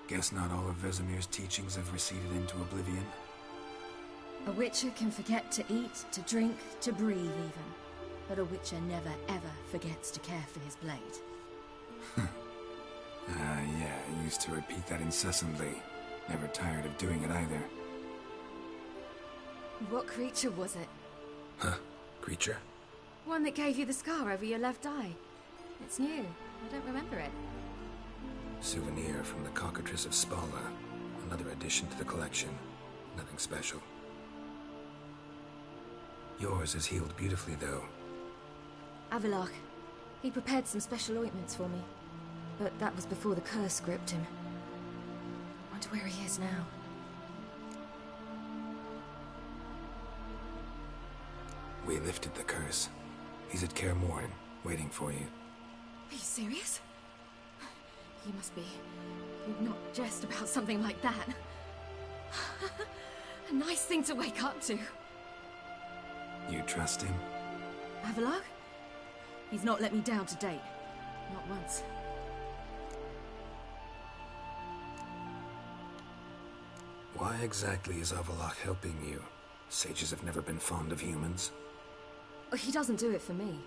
Guess not all of Vesemir's teachings have receded into oblivion. A witcher can forget to eat, to drink, to breathe even. But a witcher never ever forgets to care for his blade. Yeah, I used to repeat that incessantly. Never tired of doing it either. What creature was it? Huh? Creature? One that gave you the scar over your left eye. It's new. I don't remember it. Souvenir from the Cockatrice of Spala. Another addition to the collection. Nothing special. Yours is healed beautifully, though. Avallac'h. He prepared some special ointments for me. But that was before the curse gripped him. Wonder where he is now. We lifted the curse. He's at Kaer Morhen, waiting for you. Are you serious? You must be. You'd not jest about something like that. A nice thing to wake up to. You trust him? Avallac'h? He's not let me down to date. Not once. Why exactly is Avallac'h helping you? Sages have never been fond of humans. He doesn't do it for me.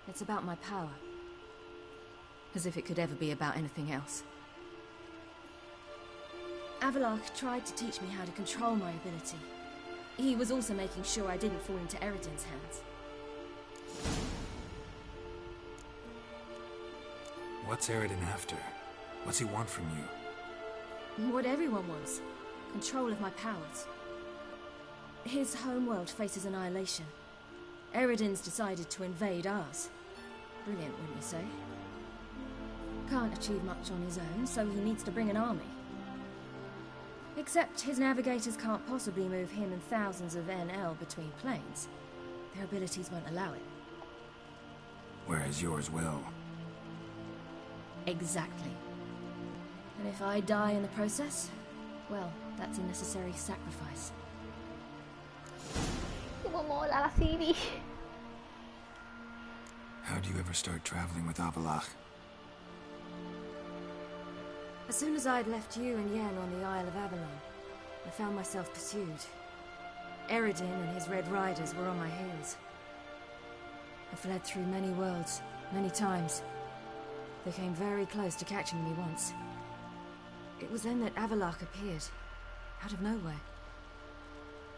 It's about my power. As if it could ever be about anything else. Avallac'h tried to teach me how to control my ability. He was also making sure I didn't fall into Eredin's hands. What's Eredin after? What's he want from you? What everyone wants. Control of my powers. His homeworld faces annihilation. Eredin's decided to invade ours. Brilliant, wouldn't you say? Can't achieve much on his own, so he needs to bring an army. Except his navigators can't possibly move him and thousands of NL between planes. Their abilities won't allow it. Whereas yours will. Exactly. And if I die in the process, well, that's a necessary sacrifice. Como mola la Siri. How'd you ever start traveling with Avallac'h? As soon as I'd left you and Yen on the Isle of Avalon, I found myself pursued. Eredin and his Red Riders were on my heels. I fled through many worlds, many times. They came very close to catching me once. It was then that Avallac'h appeared, out of nowhere.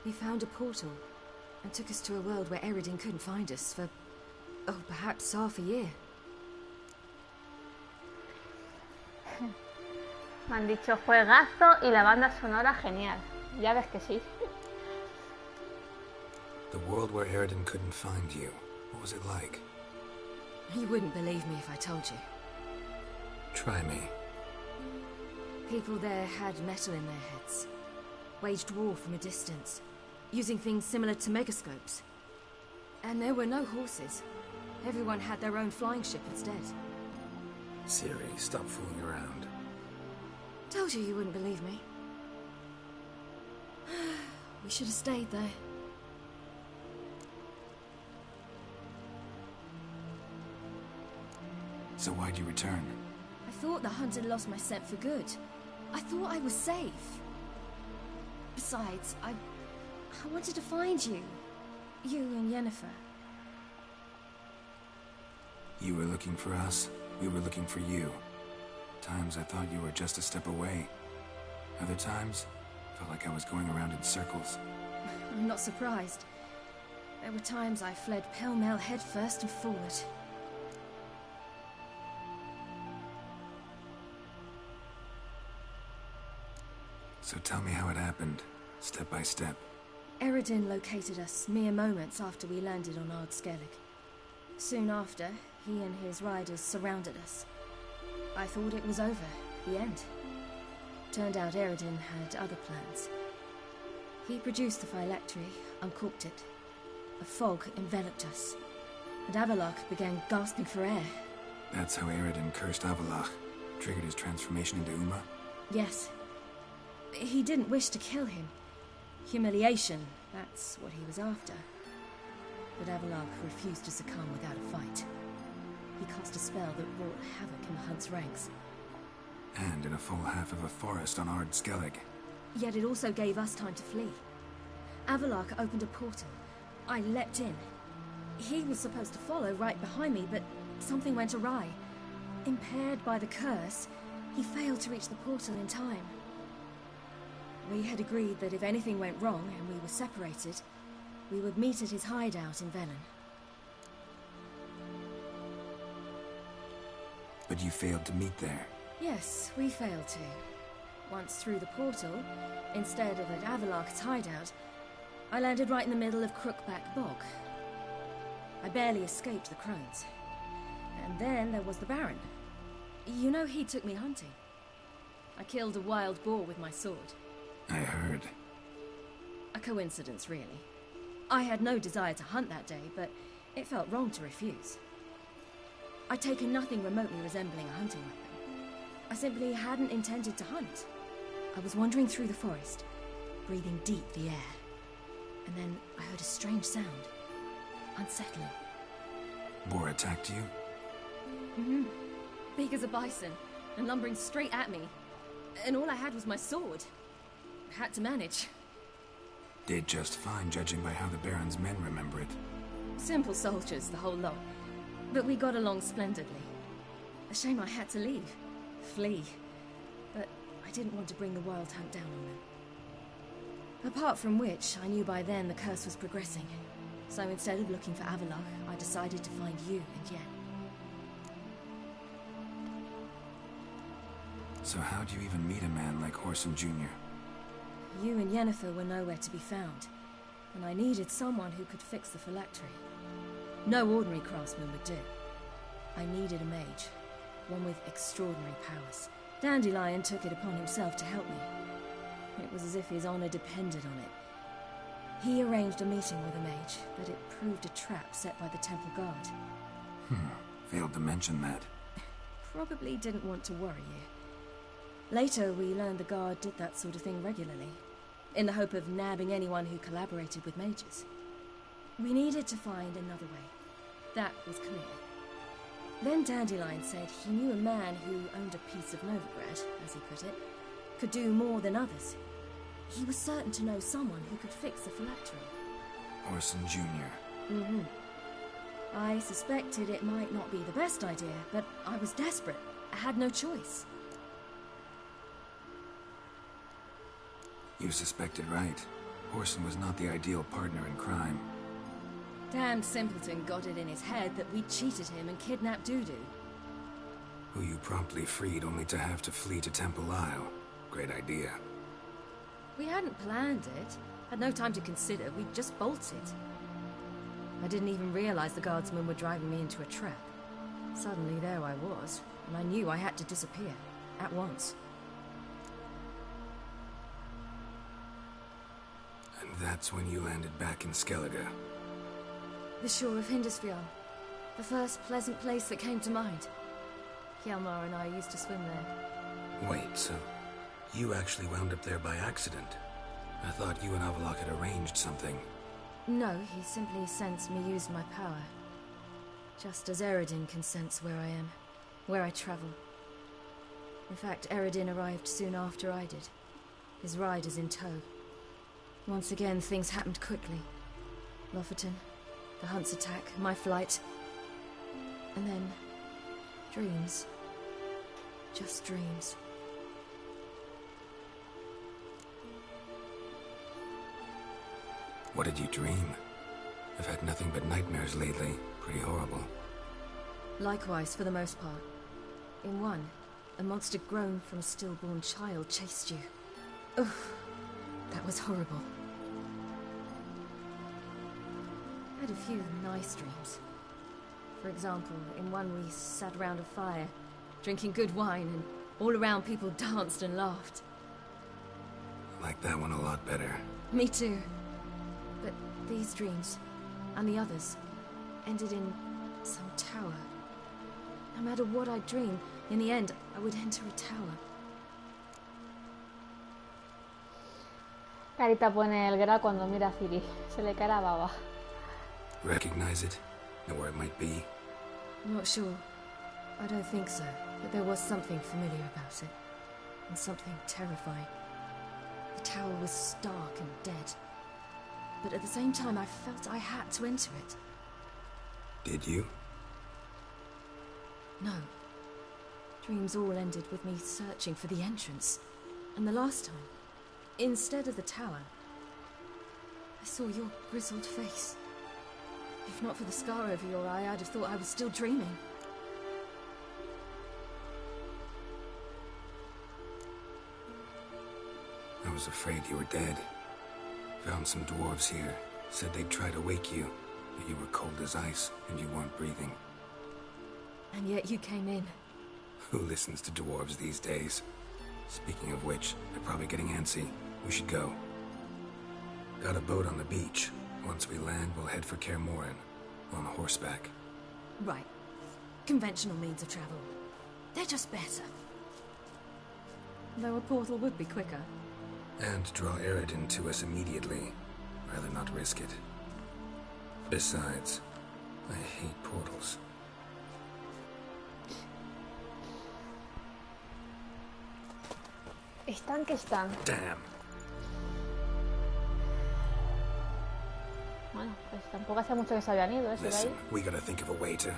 He found a portal, and took us to a world where Eredin couldn't find us for, oh, perhaps half a year. Me han dicho juegazo y la banda sonora genial. Ya ves que sí. The world where Eredin couldn't find you. What was it like? You wouldn't believe me if I told you. Try me. People there had metal in their heads. Waged war from a distance, using things similar to megascopes. And there were no horses. Everyone had their own flying ship instead. Siri, stop fooling around. Told you wouldn't believe me. We should have stayed there. So why'd you return? I thought the hunt had lost my scent for good. I thought I was safe. Besides, I wanted to find you. You and Yennefer. You were looking for us. We were looking for you. Times I thought you were just a step away. Other times, felt like I was going around in circles. I'm not surprised. There were times I fled pell-mell headfirst and forward. So tell me how it happened, step by step. Eredin located us mere moments after we landed on Ard Skellig. Soon after, he and his riders surrounded us. I thought it was over, the end. Turned out Eredin had other plans. He produced the phylactery, uncorked it. A fog enveloped us, and Avallac'h began gasping for air. That's how Eredin cursed Avallac'h, triggered his transformation into Uma? Yes. He didn't wish to kill him. Humiliation, that's what he was after. But Avallac'h refused to succumb without a fight. He cast a spell that wrought havoc in the hunt's ranks. And in a full half of a forest on Ard Skellig. Yet it also gave us time to flee. Avallac'h opened a portal. I leapt in. He was supposed to follow right behind me, but something went awry. Impaired by the curse, he failed to reach the portal in time. We had agreed that if anything went wrong and we were separated, we would meet at his hideout in Velen. But you failed to meet there. Yes, we failed to. Once through the portal, instead of at Avallac'h's hideout, I landed right in the middle of Crookback Bog. I barely escaped the crones. And then there was the Baron. You know, he took me hunting. I killed a wild boar with my sword. I heard. A coincidence, really. I had no desire to hunt that day, but it felt wrong to refuse. I'd taken nothing remotely resembling a hunting weapon. I simply hadn't intended to hunt. I was wandering through the forest, breathing deep the air. And then I heard a strange sound. Unsettling. Boar attacked you? Mm-hmm. Big as a bison, and lumbering straight at me. And all I had was my sword. Had to manage. Did just fine, judging by how the Baron's men remember it. Simple soldiers, the whole lot. But we got along splendidly. A shame I had to leave. Flee. But I didn't want to bring the wild hunt down on them. Apart from which, I knew by then the curse was progressing. So instead of looking for Avallac'h, I decided to find you and Yen. So how'd you even meet a man like Whoreson Jr.? You and Yennefer were nowhere to be found, and I needed someone who could fix the phylactery. No ordinary craftsman would do. I needed a mage, one with extraordinary powers. Dandelion took it upon himself to help me. It was as if his honor depended on it. He arranged a meeting with a mage, but it proved a trap set by the temple guard. Failed to mention that. Probably didn't want to worry you. Later, we learned the guard did that sort of thing regularly, in the hope of nabbing anyone who collaborated with mages. We needed to find another way. That was clear. Then Dandelion said he knew a man who owned a piece of Novigrad, as he put it, could do more than others. He was certain to know someone who could fix the phylactery. Whoreson Jr. Mm-hmm. I suspected it might not be the best idea, but I was desperate. I had no choice. You suspected right. Whoreson was not the ideal partner in crime. Damned simpleton got it in his head that we cheated him and kidnapped Dudu. Who you promptly freed only to have to flee to Temple Isle. Great idea. We hadn't planned it. Had no time to consider. We just bolted. I didn't even realize the guardsmen were driving me into a trap. Suddenly there I was, and I knew I had to disappear. At once. And that's when you landed back in Skellige. The shore of Hindisfjall. The first pleasant place that came to mind. Hjalmar and I used to swim there. Wait, so you actually wound up there by accident? I thought you and Avallac'h had arranged something. No, he simply sensed me use my power. Just as Eredin can sense where I am, where I travel. In fact, Eredin arrived soon after I did, his riders in tow. Once again, things happened quickly. Lofoten, the hunt's attack, my flight. And then, dreams. Just dreams. What did you dream? I've had nothing but nightmares lately. Pretty horrible. Likewise, for the most part. In one, a monster grown from a stillborn child chased you. Ugh, that was horrible. I had a few nice dreams. For example, in one we sat around a fire, drinking good wine, and all around people danced and laughed. I like that one a lot better. Me too. But these dreams, and the others, ended in some tower. No matter what I dream, in the end, I would enter a tower. Carita pone el Gra cuando mira a Ciri. Se le cae la baba. Recognize it? Know where it might be? I'm not sure. I don't think so, but there was something familiar about it. and something terrifying. The tower was stark and dead. But at the same time, I felt I had to enter it. Did you? No. Dreams all ended with me searching for the entrance. And the last time, instead of the tower, I saw your grizzled face. If not for the scar over your eye, I'd have thought I was still dreaming. I was afraid you were dead. Found some dwarves here. Said they'd try to wake you, but you were cold as ice and you weren't breathing. And yet you came in. Who listens to dwarves these days? Speaking of which, they're probably getting antsy. We should go. Got a boat on the beach. Once we land, we'll head for Kaer Morhen. On horseback. Right. Conventional means of travel. They're just better. Though a portal would be quicker. And draw Eredin to us immediately. Rather not risk it. Besides, I hate portals. Están que están. Damn. Bueno, pues tampoco hace mucho que se habían ido, ¿eh? Listen, we gotta think of a way to...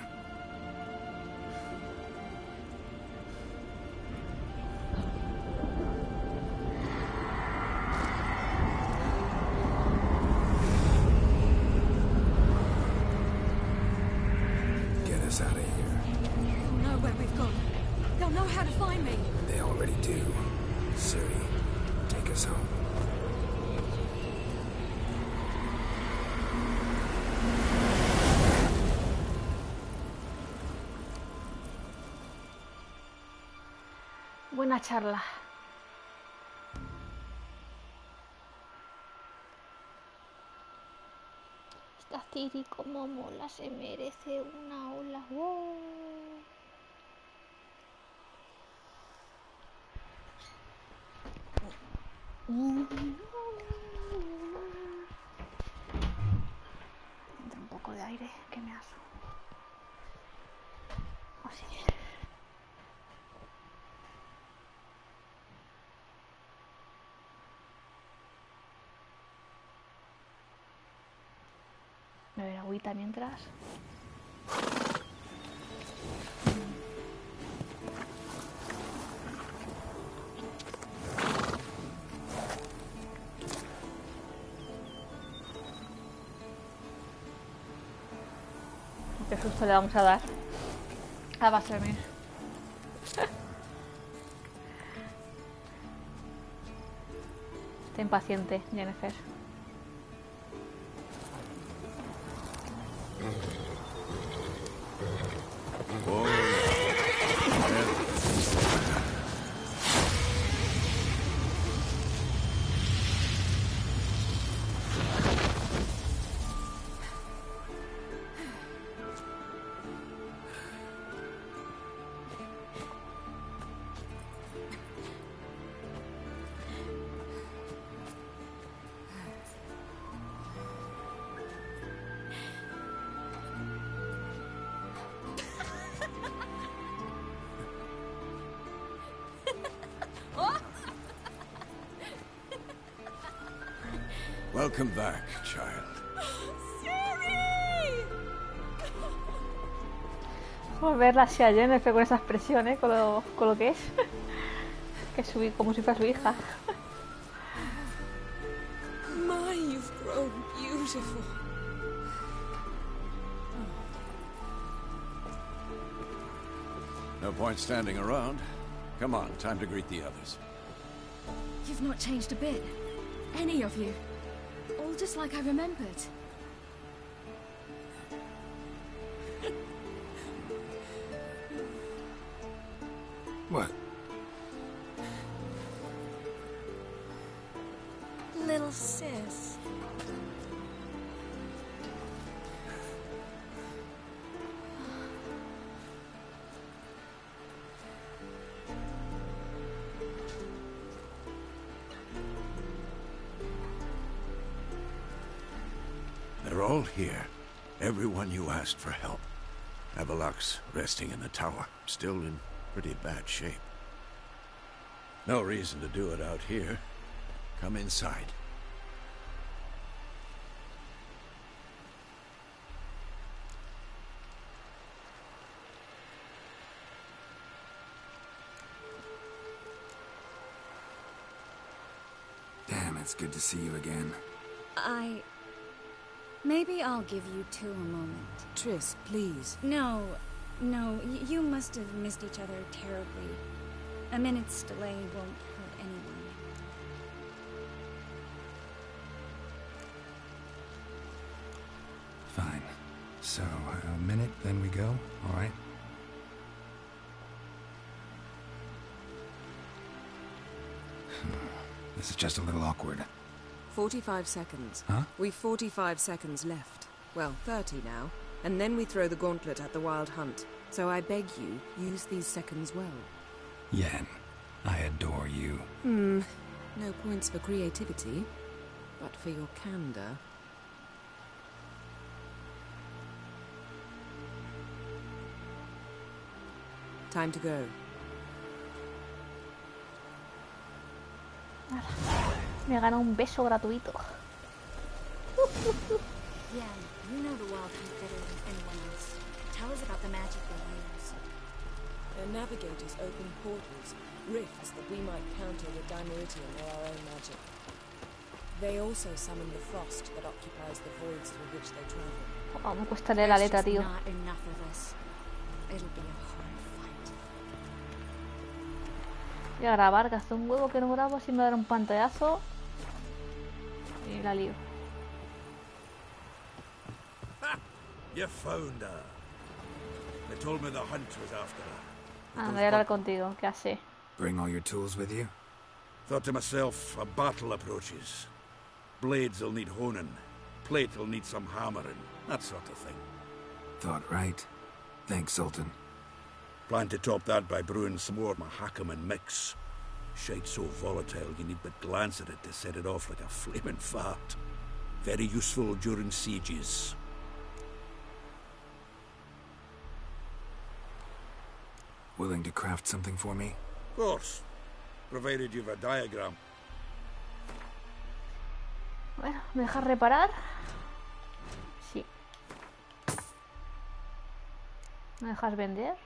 Get us out of here. They'll know where we've gone. They'll know how to find me. They already do. Siri, take us home. Buena charla. Esta Ciri como mola, se merece una ola. ¡Wow! Entra un poco de aire, que me aso. Así. Beber agüita mientras. Qué susto le vamos a dar a Bassermir. Está impaciente, Jennifer. Welcome back, child. Siri! Por verla así a Jennifer con esa expresión, con lo que es. Que es como si fuera su hija. My, you've grown beautiful. No point standing around. Come on, time to greet the others. You've not changed a bit. Any of you. All just like I remembered. What? Little sis. They're all here. Everyone you asked for help. Avallac'h's resting in the tower, still in pretty bad shape. No reason to do it out here. Come inside. Damn, it's good to see you again. Maybe I'll give you two a moment. Triss, please. No, you must have missed each other terribly. A minute's delay won't hurt anyone. Fine. So, a minute, then we go, all right? This is just a little awkward. 45 seconds. Huh? We've 45 seconds left. Well, 30 now. And then we throw the gauntlet at the Wild Hunt. So I beg you, use these seconds well. Yen, I adore you. No points for creativity, but for your candor. Time to go. Me gana un beso gratuito. Yeah, you know the Wild Hunt better than anyone else. Tell us about the magic they use. Their navigators open portals, rifts that we might counter with Dimeritium or our own magic. They also summon the frost that occupies the voids through which they travel. Oh, me cuesta leer la There's letra, just tío. not enough of us. It'll be a hard fight. Voy a grabar, que hace un huevo que no grabo, así me dará un pantallazo. Y la lío. You found her. They told me the hunt was after her. Ah, voy a hablar contigo, ¿qué hace? Bring all your tools with you? Thought to myself, a battle approaches. Blades will need honing. Plate will need some hammering. That sort of thing. Thought right. Thanks, Sultan. Plan to top that by brewing some more Mahakaman mix. Shite so volatile you need but glance at it to set it off like a flaming fart. Very useful during sieges. Willing to craft something for me? Of course. Provided you've a diagram. Bueno, ¿me dejas reparar? Sí. ¿Me dejas vender?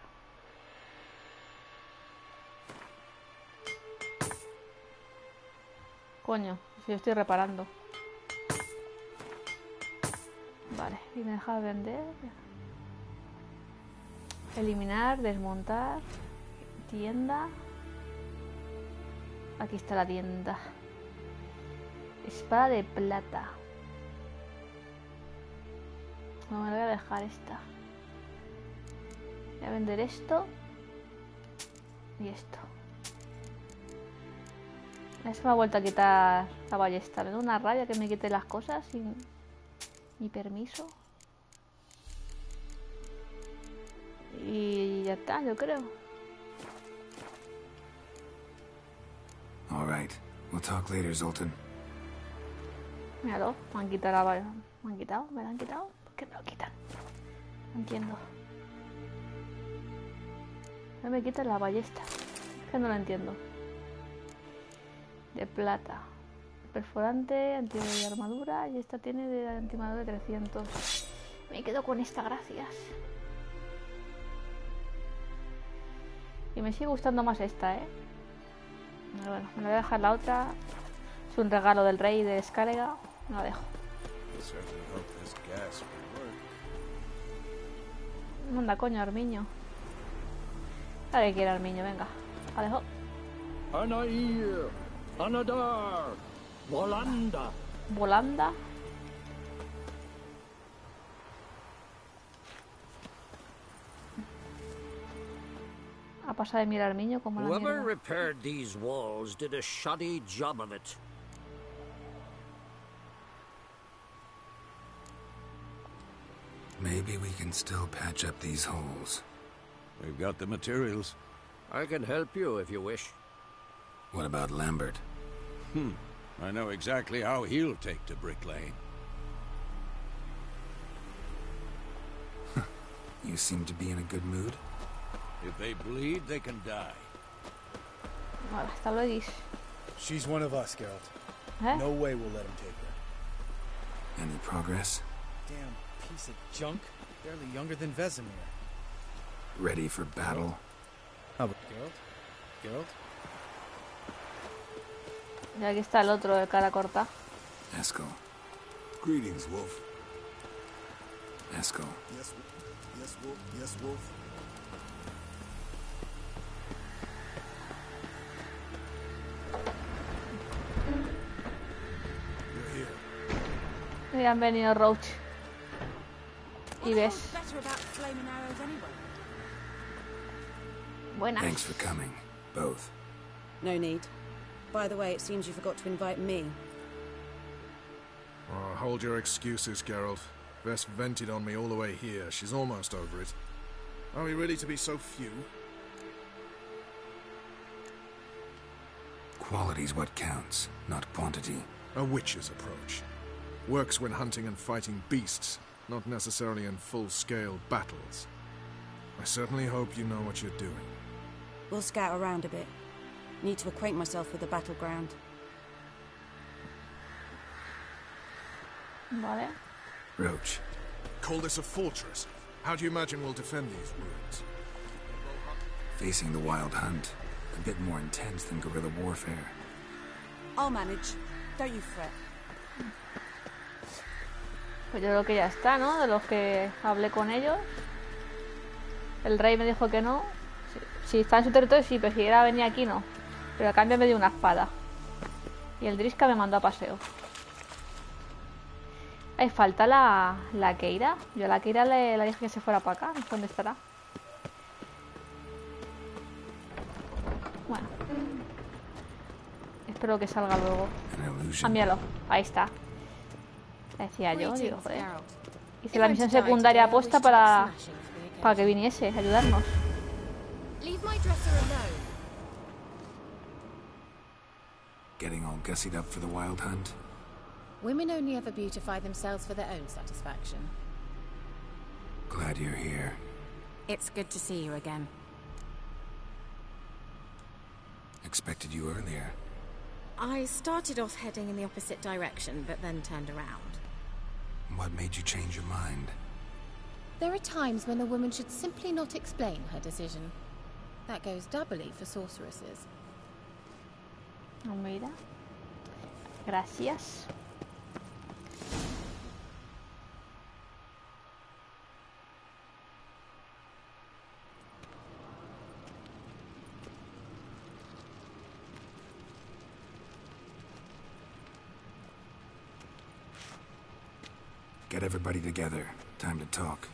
Coño, si yo estoy reparando. Vale, y me dejas vender. Eliminar, desmontar. Tienda. Aquí está la tienda. Espada de plata. No, me la voy a dejar esta. Voy a vender esto. Y esto. Ya se me ha vuelto a quitar la ballesta. Me da una rabia que me quite las cosas sin mi permiso. Y ya está, yo creo. All right. We'll talk later, Zoltan. Míralo, me han quitado la ballesta. ¿Me han quitado? ¿Me la han quitado? ¿Por qué me lo quitan? No entiendo. No me quitan la ballesta. Es que no lo entiendo. De plata. Perforante, antidoto de armadura. Y esta tiene de antimadura de 300. Me quedo con esta, gracias. Y me sigue gustando más esta, ¿eh? Pero bueno, me la voy a dejar la otra. Es un regalo del rey de descarga. Me la dejo. Anda, coño, Armiño. A ver qué quiere Armiño, venga. La dejo. Anair, Anadar, Volanda. Volanda. Ha pasado de mirar Armiño como la Whoever mierda. repaired these walls did a shoddy job of it. Maybe we can still patch up these holes. We've got the materials. I can help you if you wish. What about Lambert? I know exactly how he'll take to bricklaying. You seem to be in a good mood. If they bleed, they can die. Vale, hasta luego. She's one of us, Geralt. ¿Eh? No way we'll let him take her. Any progress? Damn piece of junk. Barely younger than Vesemir. Ready for battle? How about Geralt? Geralt? Y aquí está el otro de cara corta. Eskel. Greetings, Wolf. Eskel. Yes, yes, Wolf. Yes, Wolf. You're here. Y han venido Roach. Y ves. Buenas. Thanks for coming, both. No need. By the way, it seems you forgot to invite me. Oh, hold your excuses, Geralt. Vess vented on me all the way here. She's almost over it. Are we really to be so few? Quality's what counts, not quantity. A witch's approach. Works when hunting and fighting beasts, not necessarily in full-scale battles. I certainly hope you know what you're doing. We'll scout around a bit. Need to acquaint myself with the battleground. Vale. Roach. Call this a fortress. How do you imagine we'll defend these ruins? Facing the Wild Hunt. A bit more intense than guerrilla warfare. I'll manage. Don't you fret. Pues yo creo que ya está, ¿no? De los que hablé con ellos. El rey me dijo que no. Si está en su territorio, sí, pero si era venir aquí, no. Pero a cambio me dio una espada. Y el Drisca me mandó a paseo. Ahí falta la Keira. Yo a la Keira le dije que se fuera para acá. No sé dónde estará. Bueno. Espero que salga luego. Ah, míralo. Ahí está. Decía yo, digo, joder. Hice la misión secundaria aposta para que viniese a ayudarnos. Getting all gussied up for the Wild Hunt? Women only ever beautify themselves for their own satisfaction. Glad you're here. It's good to see you again. Expected you earlier. I started off heading in the opposite direction, but then turned around. What made you change your mind? There are times when a woman should simply not explain her decision. That goes doubly for sorceresses. Oh, mira. Gracias. Get everybody together. Time to talk.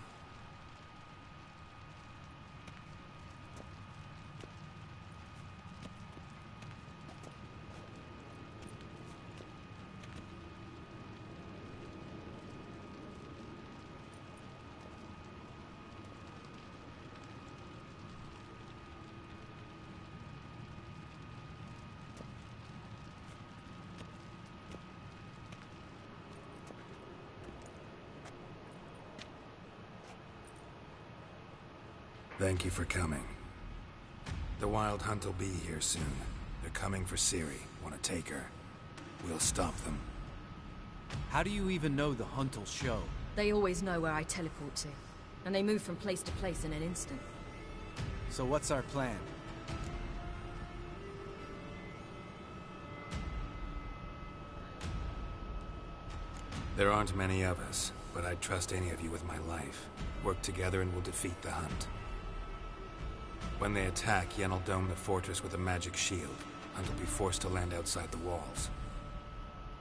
Thank you for coming. The Wild Hunt will be here soon. They're coming for Ciri. Want to take her? We'll stop them. How do you even know the Hunt will show? They always know where I teleport to. And they move from place to place in an instant. So what's our plan? There aren't many of us, but I'd trust any of you with my life. Work together and we'll defeat the Hunt. When they attack, Yen will dome the fortress with a magic shield. Hunt will be forced to land outside the walls.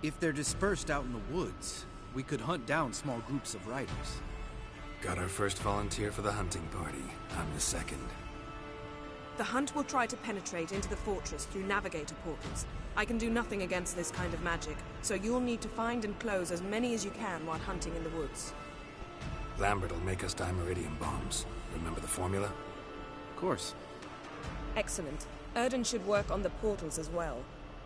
If they're dispersed out in the woods, we could hunt down small groups of riders. Got our first volunteer for the hunting party. I'm the second. The Hunt will try to penetrate into the fortress through navigator portals. I can do nothing against this kind of magic, so you'll need to find and close as many as you can while hunting in the woods. Lambert will make us dimeridium bombs. Remember the formula? Of course. Excellent. Erden should work on the portals as well.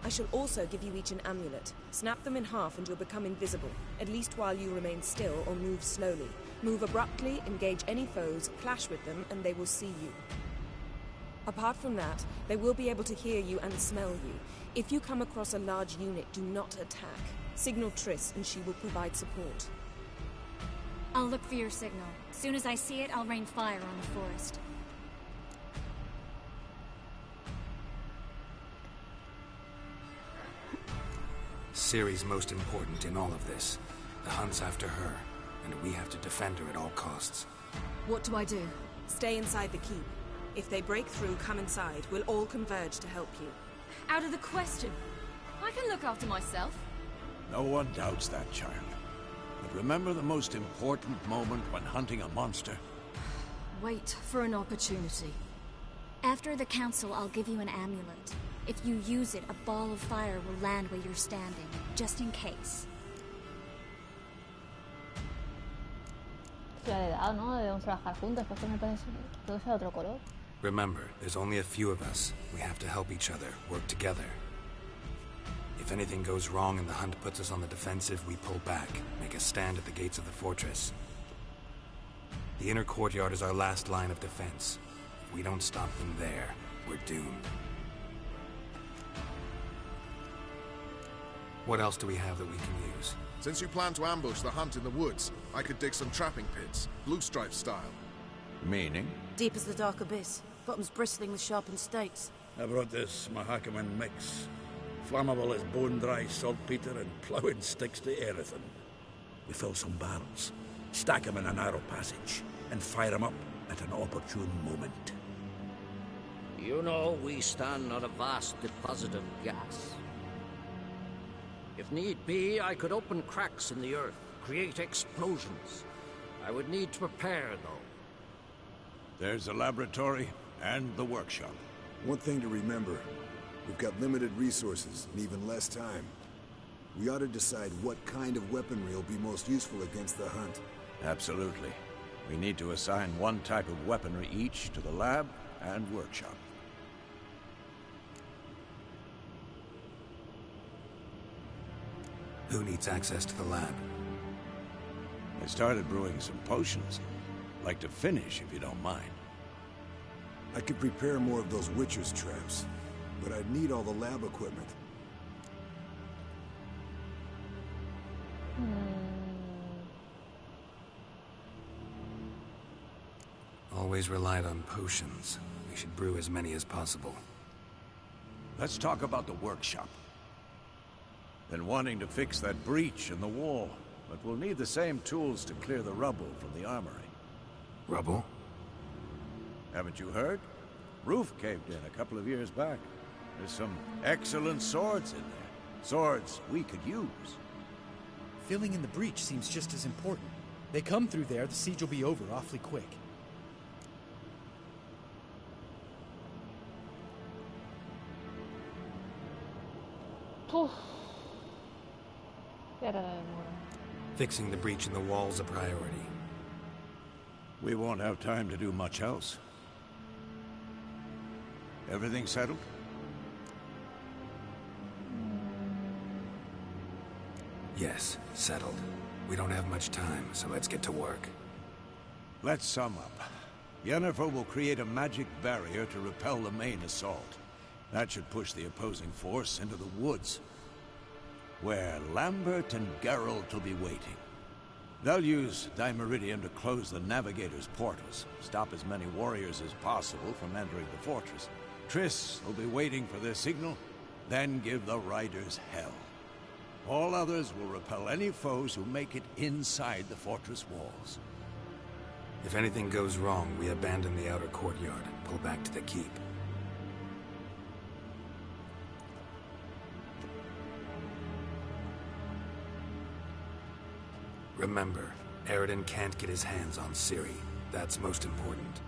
I shall also give you each an amulet. Snap them in half and you'll become invisible, at least while you remain still or move slowly. Move abruptly, engage any foes, clash with them, and they will see you. Apart from that, they will be able to hear you and smell you. If you come across a large unit, do not attack. Signal Triss and she will provide support. I'll look for your signal. As soon as I see it, I'll rain fire on the forest. Ciri's most important in all of this. The hunt's after her, and we have to defend her at all costs. What do I do? Stay inside the keep. If they break through, come inside. We'll all converge to help you. Out of the question. I can look after myself. No one doubts that, child. But remember the most important moment when hunting a monster? Wait for an opportunity. After the council, I'll give you an amulet. If you use it, a ball of fire will land where you're standing, just in case. Ya le he dado, ¿no? Debemos trabajar juntos, porque me parece que todo sea de otro color. Remember, there's only a few of us. We have to help each other, work together. If anything goes wrong and the hunt puts us on the defensive, we pull back, make a stand at the gates of the fortress. The inner courtyard is our last line of defense. If we don't stop them there, we're doomed. What else do we have that we can use? Since you plan to ambush the hunt in the woods, I could dig some trapping pits, blue stripe style. Meaning? Deep as the dark abyss, bottoms bristling with sharpened stakes. I brought this Mahakaman mix. Flammable as bone-dry saltpeter and ploughing sticks to everything. We fill some barrels, stack them in a narrow passage, and fire them up at an opportune moment. You know, we stand on a vast deposit of gas. If need be, I could open cracks in the earth, create explosions. I would need to prepare, though. There's the laboratory and the workshop. One thing to remember, we've got limited resources and even less time. We ought to decide what kind of weaponry will be most useful against the hunt. Absolutely. We need to assign one type of weaponry each to the lab and workshop. Who needs access to the lab? I started brewing some potions. Like to finish, if you don't mind. I could prepare more of those Witcher's traps, but I'd need all the lab equipment. Always relied on potions. We should brew as many as possible. Let's talk about the workshop. Been wanting to fix that breach in the wall, but we'll need the same tools to clear the rubble from the armory. Rubble? Haven't you heard? Roof caved in a couple of years back. There's some excellent swords in there. Swords we could use. Filling in the breach seems just as important. They come through there, the siege will be over awfully quick. Fixing the breach in the wall's a priority. We won't have time to do much else. Everything settled? Yes, settled. We don't have much time, so let's get to work. Let's sum up. Yennefer will create a magic barrier to repel the main assault. That should push the opposing force into the woods, where Lambert and Geralt will be waiting. They'll use Dimeridium to close the Navigator's portals, stop as many warriors as possible from entering the fortress. Triss will be waiting for their signal, then give the riders hell. All others will repel any foes who make it inside the fortress walls. If anything goes wrong, we abandon the outer courtyard, pull back to the keep. Remember, Eridan can't get his hands on Ciri. That's most important.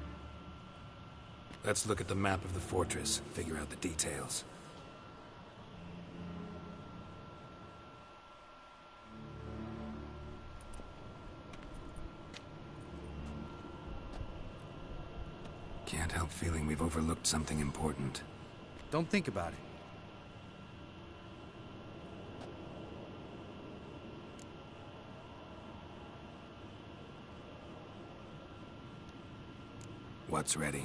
Let's look at the map of the fortress, figure out the details. Can't help feeling we've overlooked something important. Don't think about it. What's ready?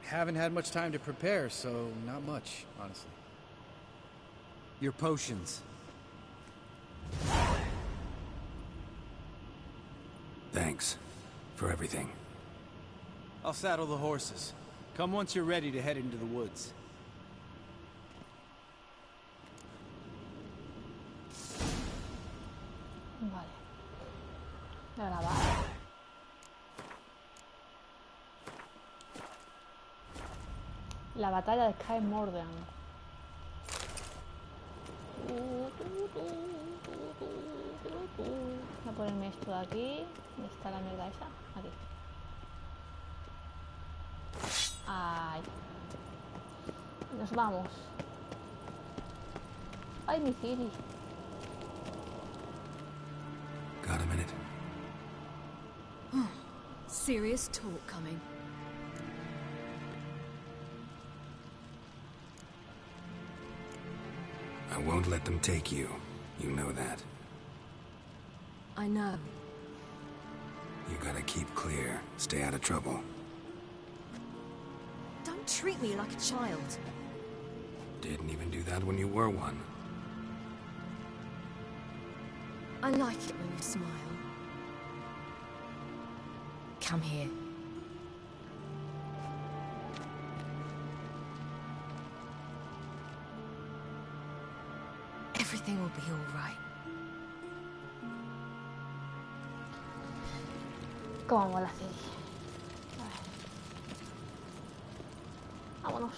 Haven't had much time to prepare, so not much, honestly. Your potions. Thanks for everything. I'll saddle the horses. Come once you're ready to head into the woods. Vale. Grabar. La batalla de Sky Morden. Voy a ponerme esto de aquí. ¿Dónde está la mierda esa? Aquí. Ay. Nos vamos. Ay, mi Ciri. Got a minute? Serious talk coming. I won't let them take you. You know that. I know. You gotta keep clear. Stay out of trouble. Don't treat me like a child. Didn't even do that when you were one. I like it when you smile. Come here. Everything will be all right. Cómo mola así. Vámonos.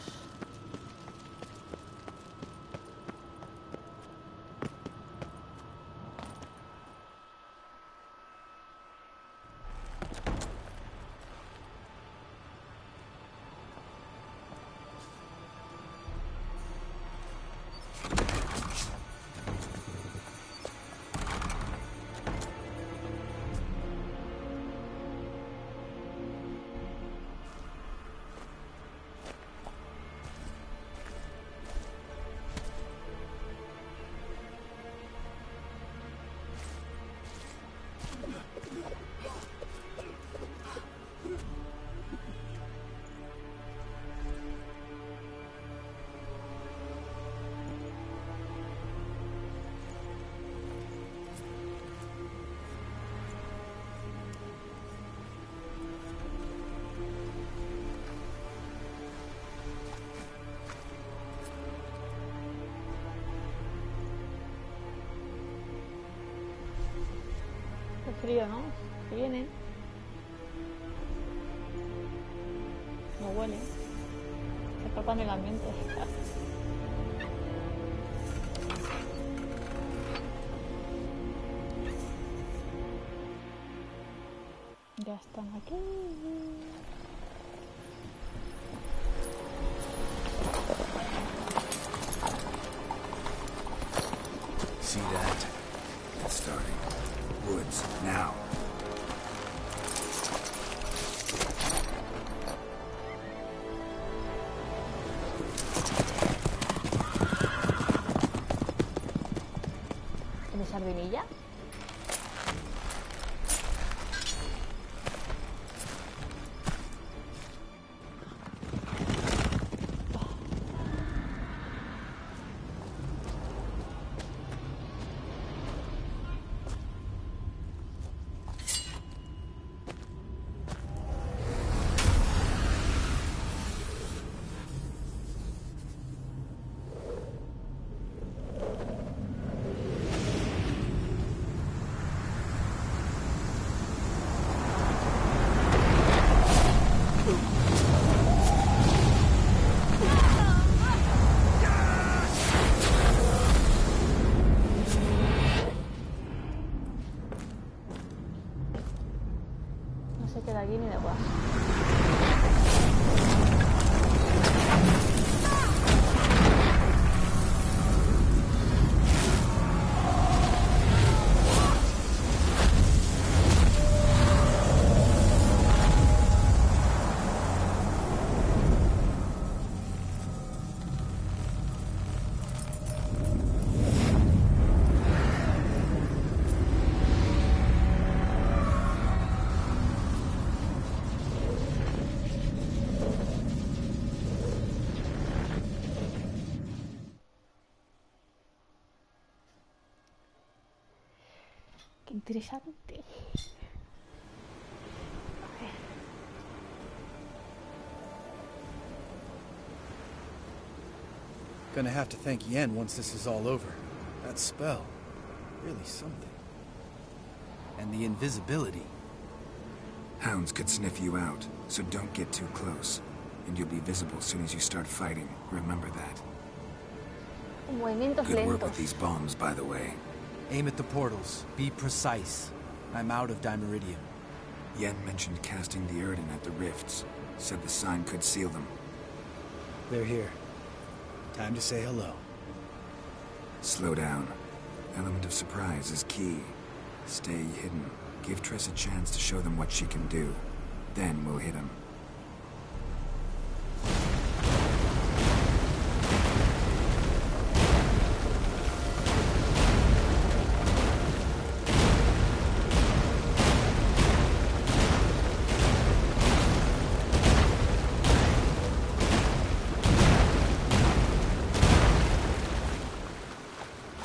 Qué frío, ¿no? Que viene. No huele. Se propone el ambiente. Ya están aquí. See that? It's starting. Woods, now. ¿Tienes sardinilla? No se queda aquí ni de guas. Qué interesante. Gonna have to thank Yen once this is all over. That spell, really something. And the invisibility. Hounds could sniff you out, so don't get too close. And you'll be visible as soon as you start fighting. Remember that. Movimientos Good work lentos. with these bombs, by the way. Aim at the portals. Be precise. I'm out of Dimeridium. Yen mentioned casting the Erden at the rifts. Said the sign could seal them. They're here. Time to say hello. Slow down. Element of surprise is key. Stay hidden. Give Triss a chance to show them what she can do. Then we'll hit them.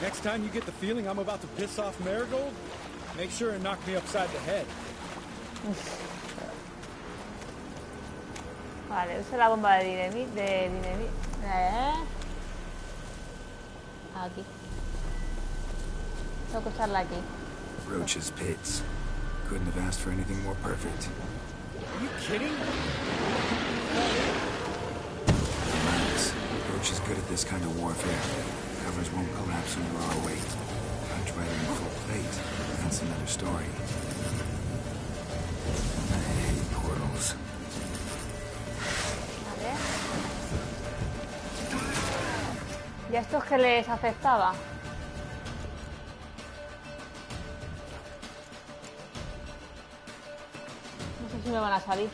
Next time you get the feeling I'm about to piss off Marigold, make sure and knock me upside the head. Vale, usa la bomba de dinamita. Aquí. Tengo que usarla aquí. Roach's pits. Couldn't have asked for anything more perfect. Are you kidding? Relax. Roach is good at this kind of warfare. Covers won't collapse when you're all awake. Punch right in full plate. That's another story. I hate portals. Vale. ¿Y a estos que les afectaba? No sé si me van a salir.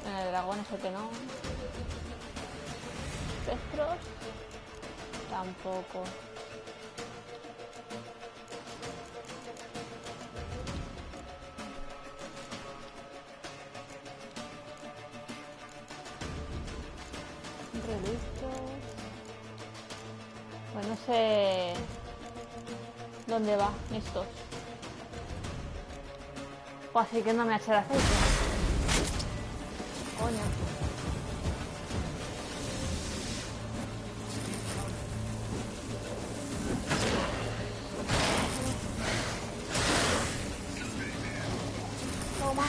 El dragón ese que no. Espectros. Tampoco. Relistos. Pues no sé dónde va estos. O así que no me ha hecho el aceite. Coño. Toma.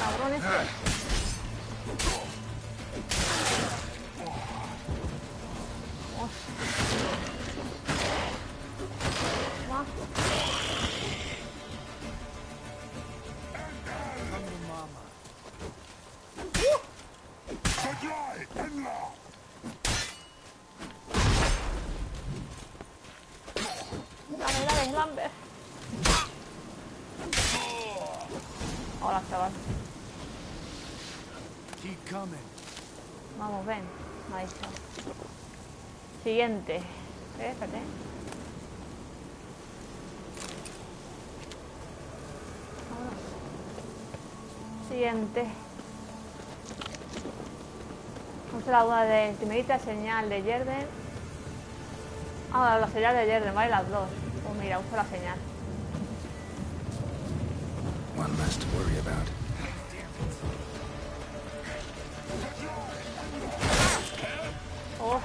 Cabrones. Toma. Dale, Lambert. Hola, chaval. Keep coming. Vamos, ven. Ahí está. Siguiente. Espérate. Vámonos. Siguiente. Usa la duda de Timerita, señal de Yerden. Ah, la señal de Yerden, vale, las dos. Pues mira, uso la señal. One less to worry about. Oh.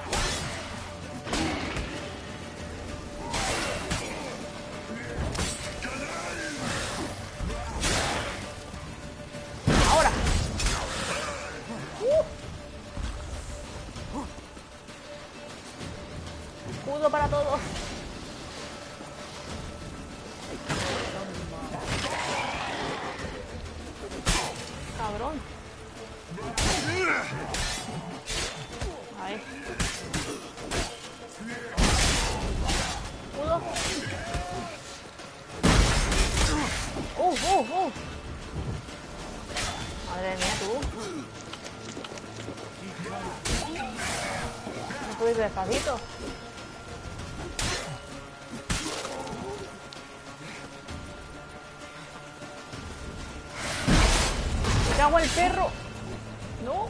Ahora. Escudo para todos. Cabrón. Ahí. Escudo. Madre mía, tú. No puedo ir despacito. Me cago en el perro. No.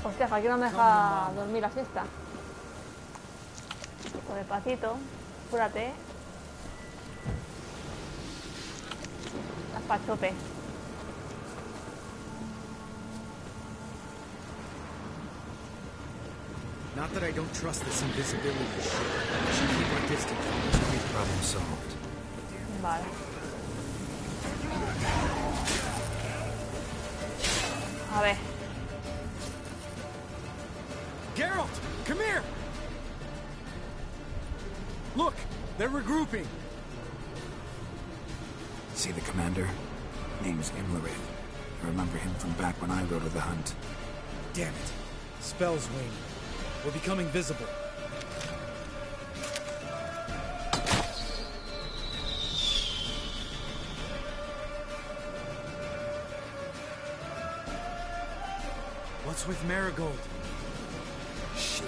Hostia, aquí no me deja dormir la siesta. Pues despacito, apúrate. Las pachope. Not that I don't trust this invisibility shit. I should keep our distance from this. Problem solved. Vale. A ver. Geralt, come here! Look, they're regrouping. See the commander? Name's Imlerith. I remember him from back when I rode with the hunt. Damn it. Spell's waning. We're becoming visible. What's with Marigold? Shit.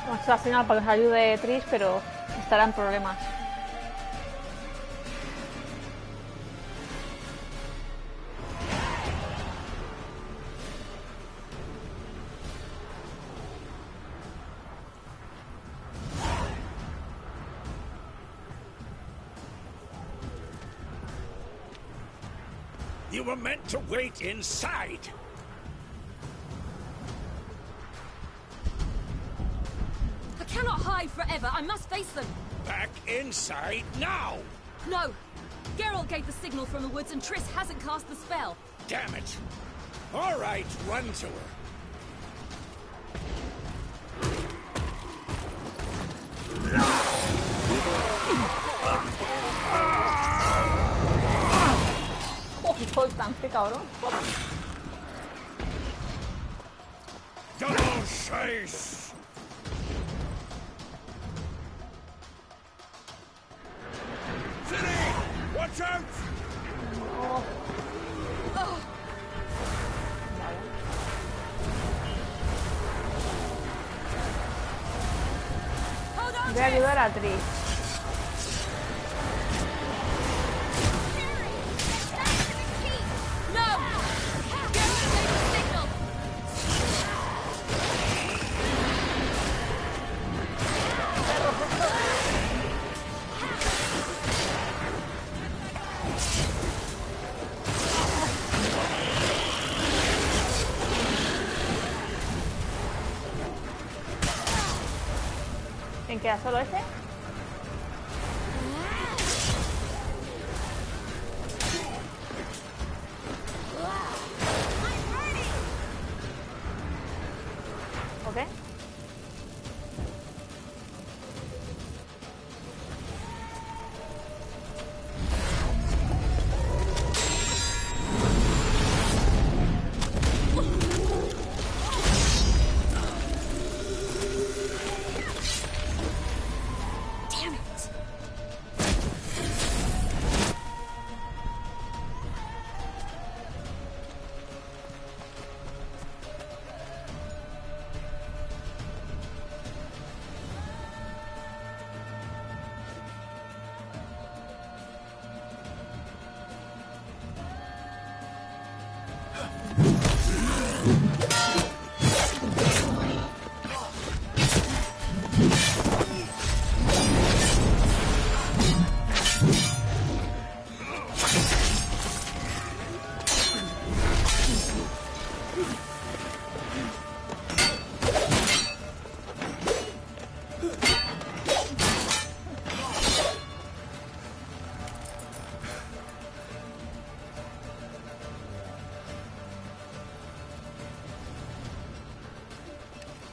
Hemos hecho la señal para que os ayude Trish, pero estará en problemas. You were meant to wait inside. I cannot hide forever. I must face them. Back inside now. No. Geralt gave the signal from the woods and Triss hasn't cast the spell. Damn it. All right, run to her. Soltan, qué cabrón. Double chase. City, watch out. Oh. Oh. Hold on, Voy a ayudar a Trish. ¿Quién queda? ¿Solo ese? ¿Ok?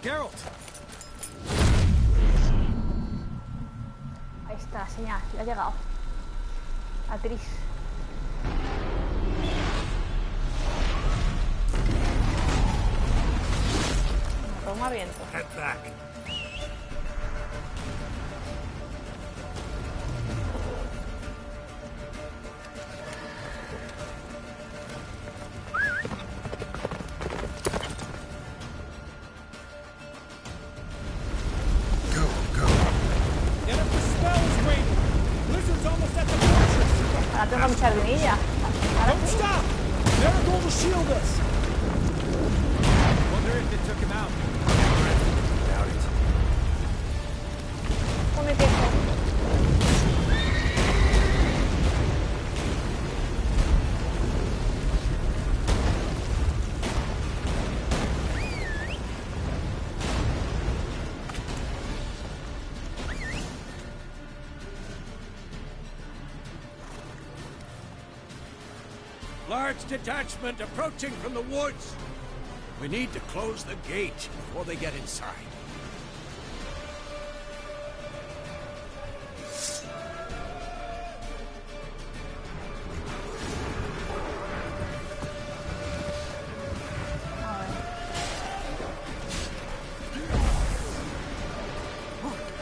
Geralt. Ahí está, señal, ya ha llegado. A Trish. Toma viento. Head back. Get up, the spell is waiting. Blizzard's almost at the Ahora tengo mi sardinilla. Ahora sí. Miracle will shield us. Wonder if it took him out. Doubt it. Come tiempo. Large detachment approaching from the woods. We need to close the gate before they get inside.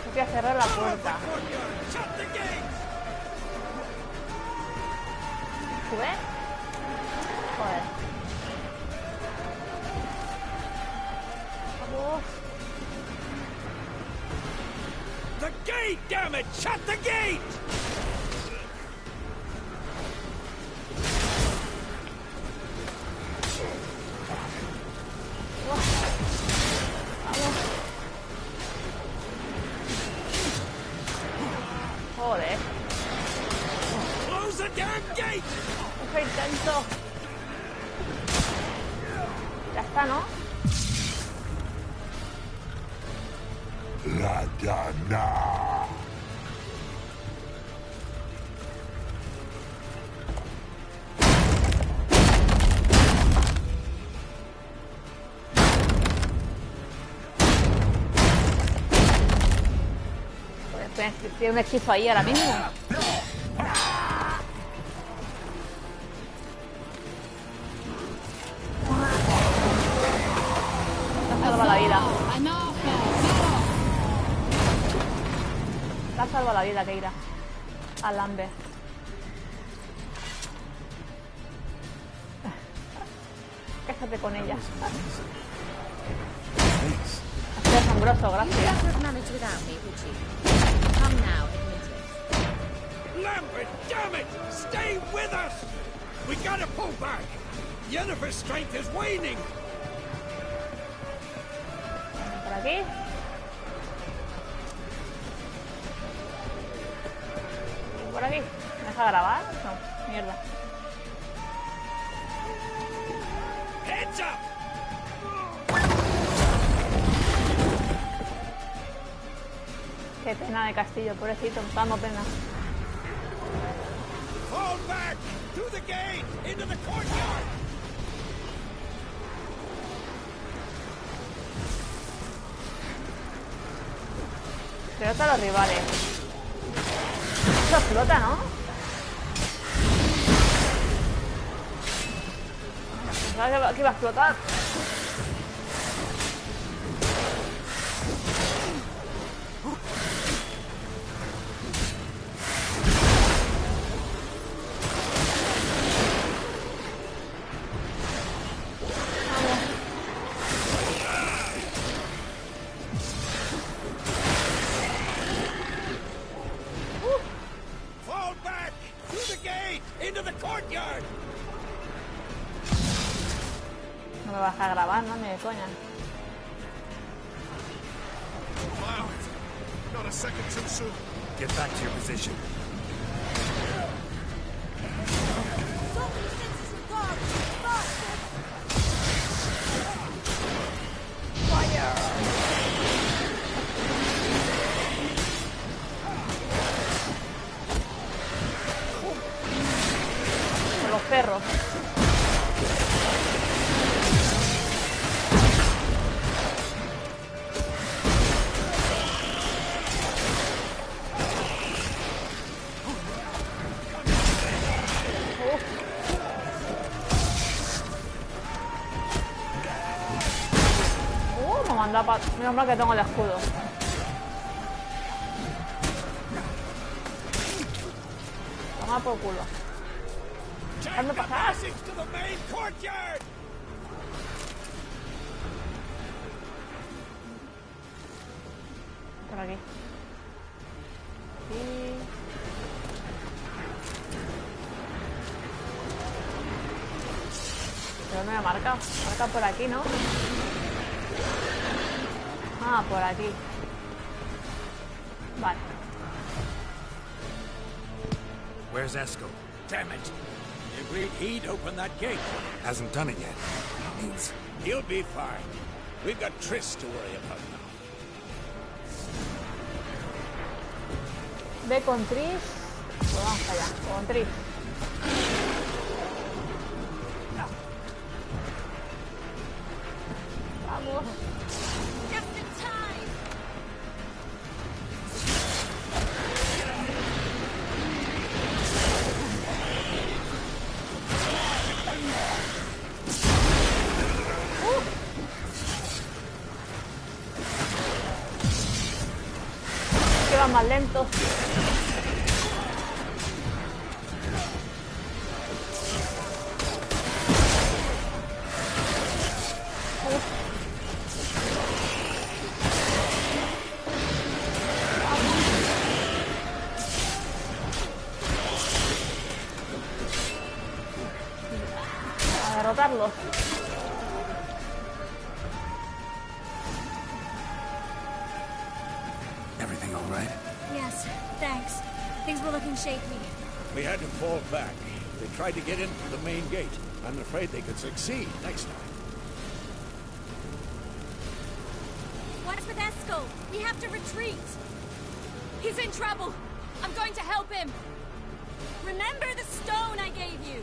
Hay que cerrar la puerta. ¿Sube? Joder. Vamos. The gate, damn it! Shut the gate! Joder. Close the damn gate! ¡Qué intenso! Ya está, ¿no? La gana. Joder, tiene un hechizo ahí ahora mismo. La vida. Te ha salvado la vida, Keira. Al Lambert. Quéjate con ella. Ha sido asombroso, gracias. Lambert, damn it! Stay with us! We gotta pull back! Yennefer's strength is waning! Por aquí. Y por aquí. ¿Me deja grabar? No, mierda. Heads up! Qué pena de Castillo, pobrecito, me está dando pena. Fall back! To the gate! Into the courtyard! Pelota a los rivales. Esto explota, ¿no? Pensaba que iba a explotar. No me vas a grabar, ¿no? Ni de coña. Not a second too soon. Get back to your position. Con los perros. Menos mal que tengo el escudo. Toma por culo. Dejadme pasar. Por aquí. Aquí. Pero no me ha marcado. Marca por aquí, ¿no? Ah, por aquí. Vale. Where's Esco? Damn it! He agreed he'd open that gate. Hasn't done it yet. Means He'll be fine. We've got Triss to worry about now. Ve con Tris. Pues vamos allá, con Tris. Vamos. Just in time. Que van más lentos. A derrotarlos. everything all right? Yes, thanks. Things were looking shaky. We had to fall back. They tried to get into the main gate. I'm afraid they could succeed next time. What's with Esco? We have to retreat. He's in trouble. I'm going to help him. Remember the stone I gave you?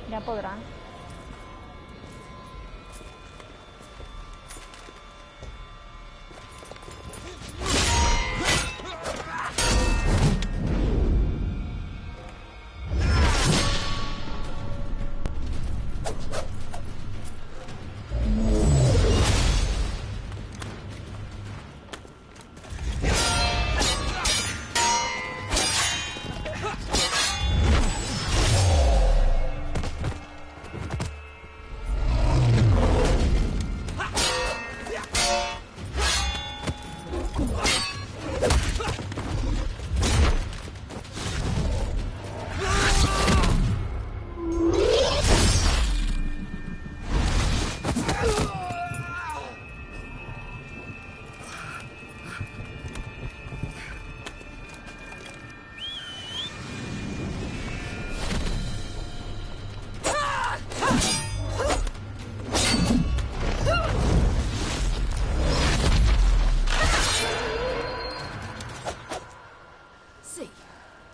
Ya podrán.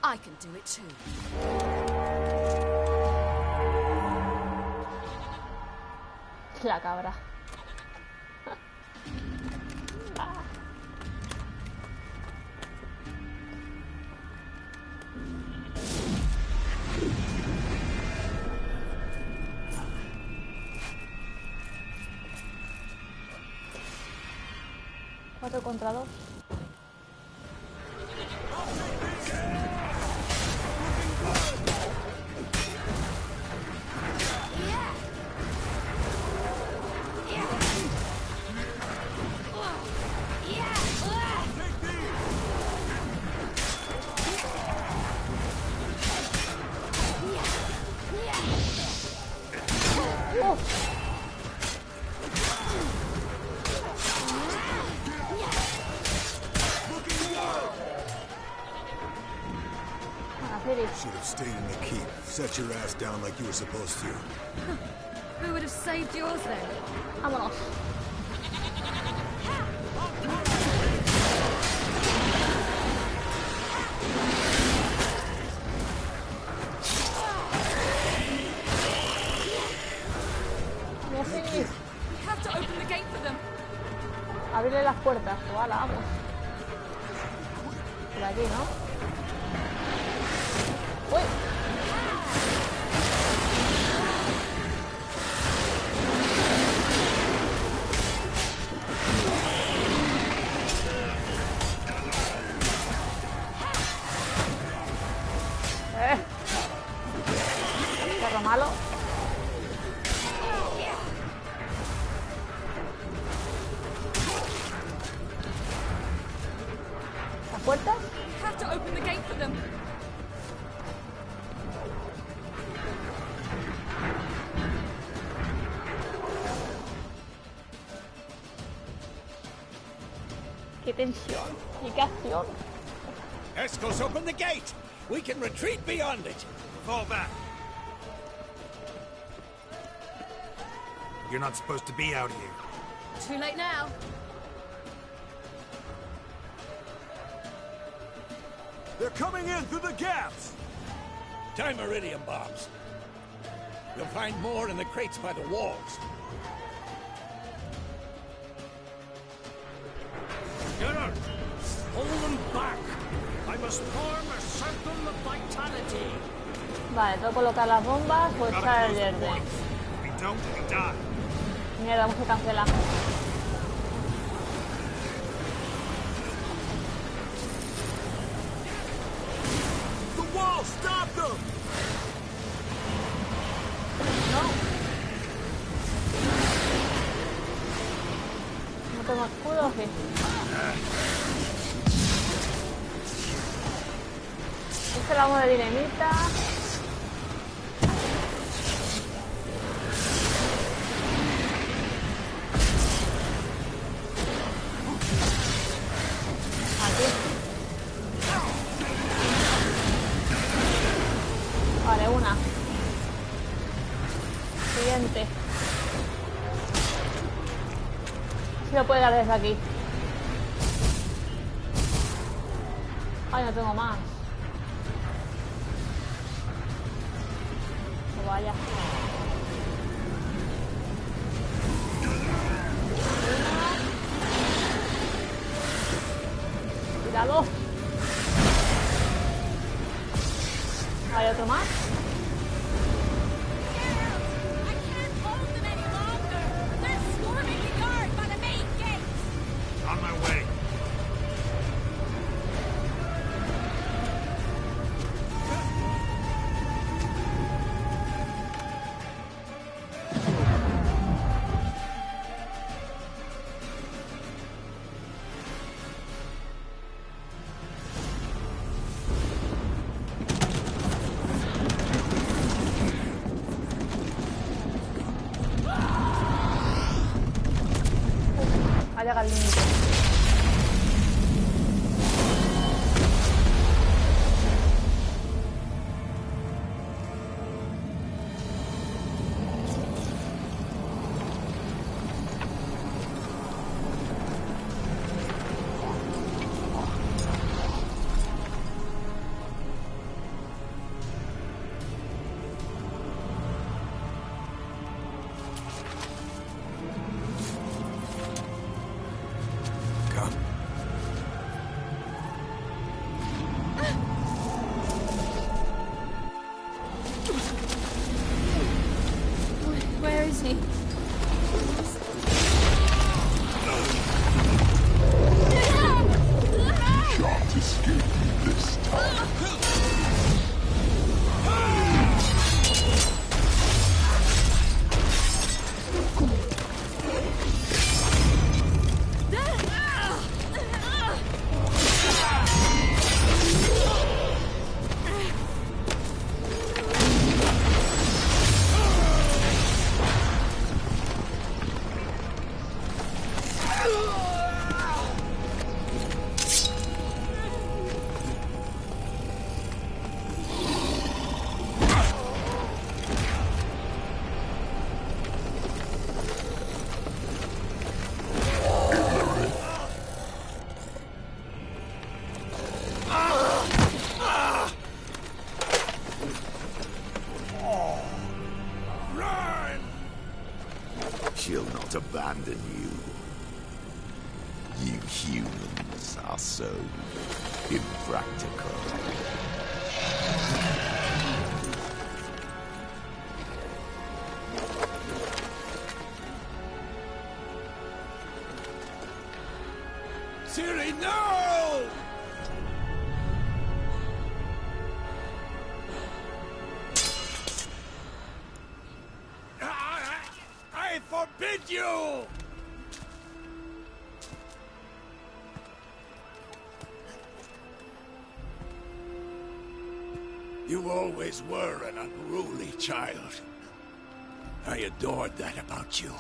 I can do it too. La cabra. Cuatro contra dos. Should have stayed in the keep. Set your ass down like you were supposed to. Who would have saved yours then? Vámonos. We have to open the gate for them. Abrirle las puertas. Vale, vamos. Por aquí, ¿no? ¡Uy! qué tensión y qué acción. Esco's open the gate. We can retreat beyond it. Fall back. You're not supposed to be out here. Too late now. They're coming in through the gaps! Time iridium bombs. You'll find more in the crates by the walls. Geralt, hold them back. I must form a circle of vitality. Vale, tengo que colocar las bombas o echar el verde. We don't, we die. Mierda, vamos a cancelar. The wall! Stop them! No tengo escudo, ¿o qué? Este la vamos de dinamita. Aquí. Vale, una. Siguiente. Si lo puede dar desde aquí. Ay, no tengo más. No vaya. Cuidado. Hay otro más. On my way. Ha llegado al límite. Where is he? Can't escape this time. She'll not abandon you. You humans are so impractical. Ciri, no! I forbid you! You always were an unruly child. I adored that about you.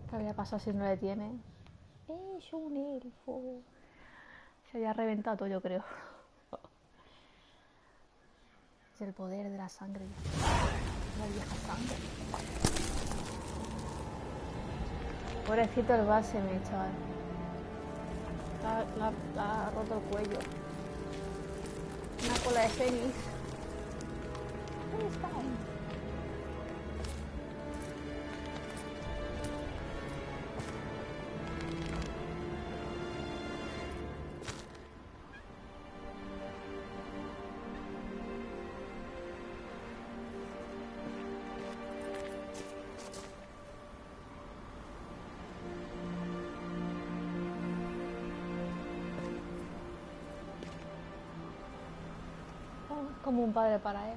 ¿Qué habría pasado si no le tiene? Es un elfo. Se había reventado todo, yo creo. Es el poder de la sangre. La vieja sangre. Pobrecito el base, mi chaval. Le ha roto el cuello. Una cola de fénix. ¿Dónde está? Como un padre para él.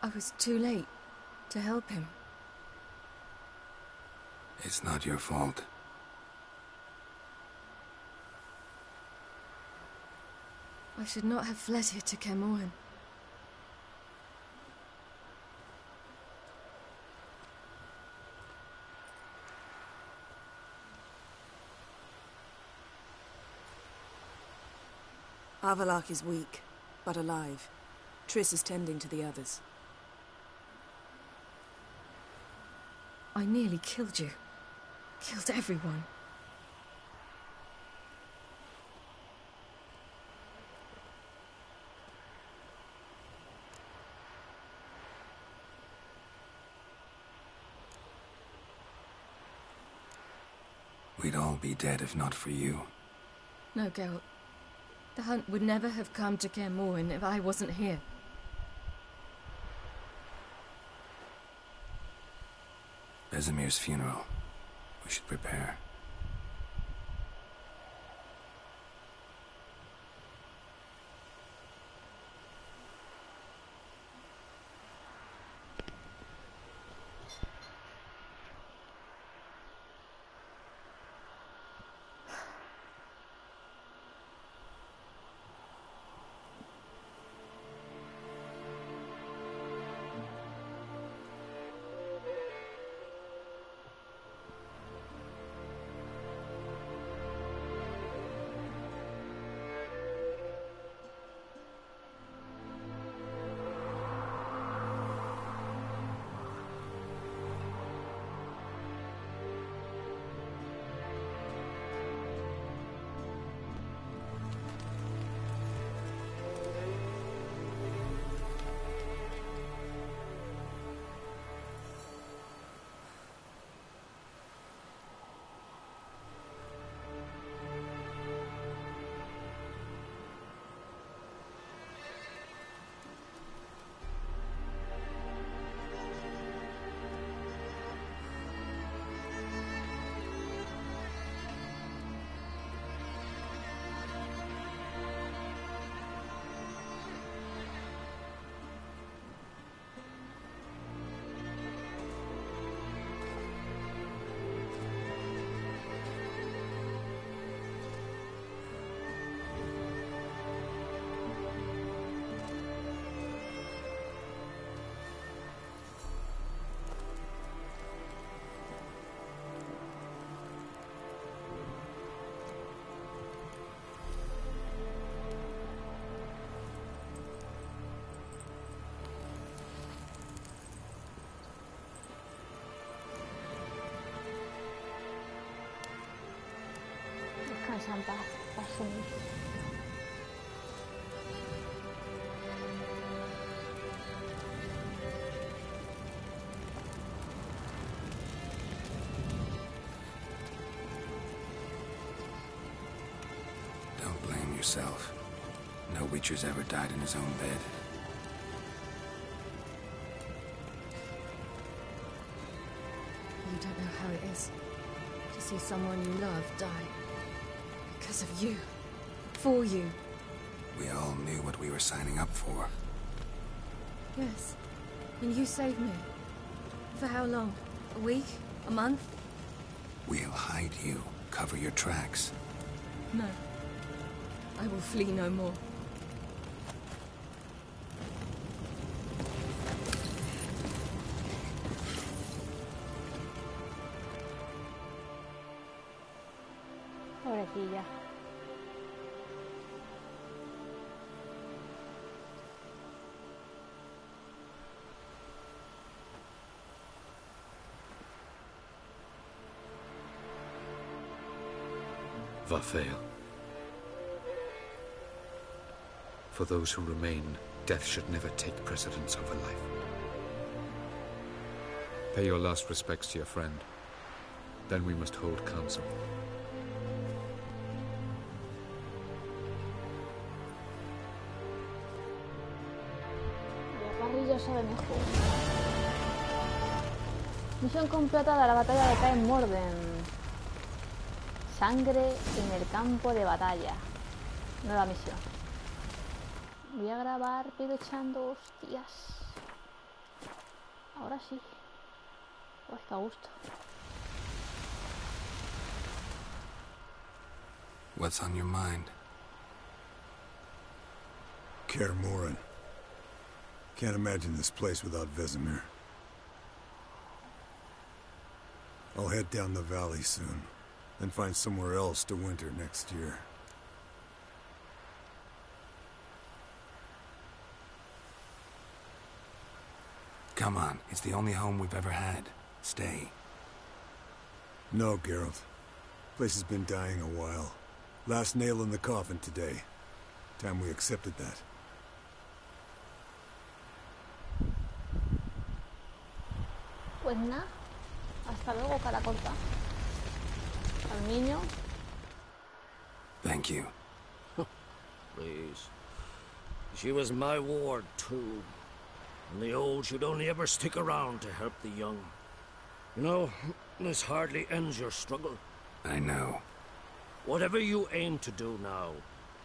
I was too late to help him. It's not your fault. I should not have fled here to Kermoren. Avallac'h is weak, but alive. Triss is tending to the others. I nearly killed you. Killed everyone. We'd all be dead if not for you. No, Geralt. The hunt would never have come to Kaer Morhen if I wasn't here. Vesemir's funeral. We should prepare. Descansa en paz, Vesemir. Don't blame yourself. No Witcher's ever died in his own bed. You don't know how it is to see someone you love die. Because of you. For you. We all knew what we were signing up for. Yes. And you saved me. For how long? A week? A month? We'll hide you. Cover your tracks. No. I will flee no more. Pobrecilla. Va fail. For those who remain, death should never take precedence over life. Pay your last respects to your friend. Then we must hold council. La parrilla sabe mejor. Misión completa de la batalla de Kaer Morhen. Sangre en el campo de batalla. Nueva misión. Voy a grabar pero echando hostias. Ahora sí. Pues que a gusto. What's on your mind? Kaer Morhen. Can't imagine this place without Vesemir. I'll head down the valley soon, then find somewhere else to winter next year. Come on, it's the only home we've ever had. Stay. No, Geralt. Place has been dying a while. Last nail in the coffin today. Time we accepted that. Pues nada. Hasta luego, cara corta. Al niño. Thank you. Please. She was my ward, too. And the old should only ever stick around to help the young. You know, this hardly ends your struggle. I know. Whatever you aim to do now,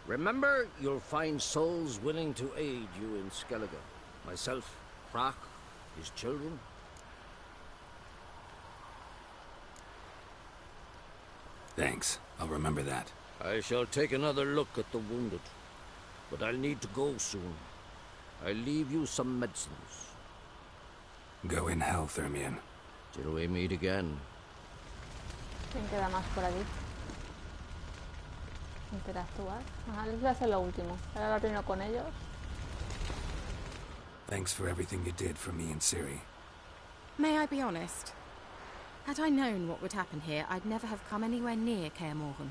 remember you'll find souls willing to aid you in Skellige. Myself, Crach, his children. Thanks. I'll remember that. I shall take another look at the wounded. But I'll need to go soon. I'll leave you some medicines. Go in health, Ermion. Till we meet again. ¿Quién queda más por aquí? Interactuar. Ajá, les voy a hacer lo último. Ahora lo termino con ellos. Thanks for everything you did for me and Ciri. May I be honest? Had I known what would happen here, I'd never have come anywhere near Kaer Morhen.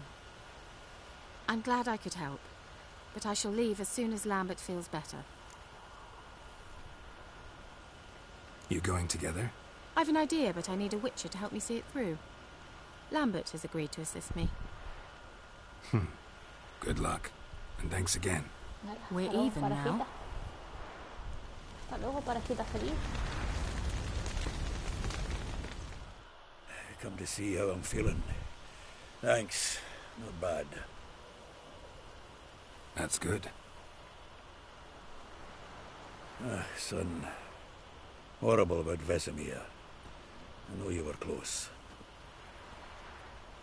I'm glad I could help, but I shall leave as soon as Lambert feels better. You going together? I've an idea, but I need a witcher to help me see it through. Lambert has agreed to assist me. Good luck, and thanks again. We're even now. Hasta luego, parejita feliz. Come to see how I'm feeling. Thanks. Not bad. That's good. Son. Horrible about Vesemir. I know you were close.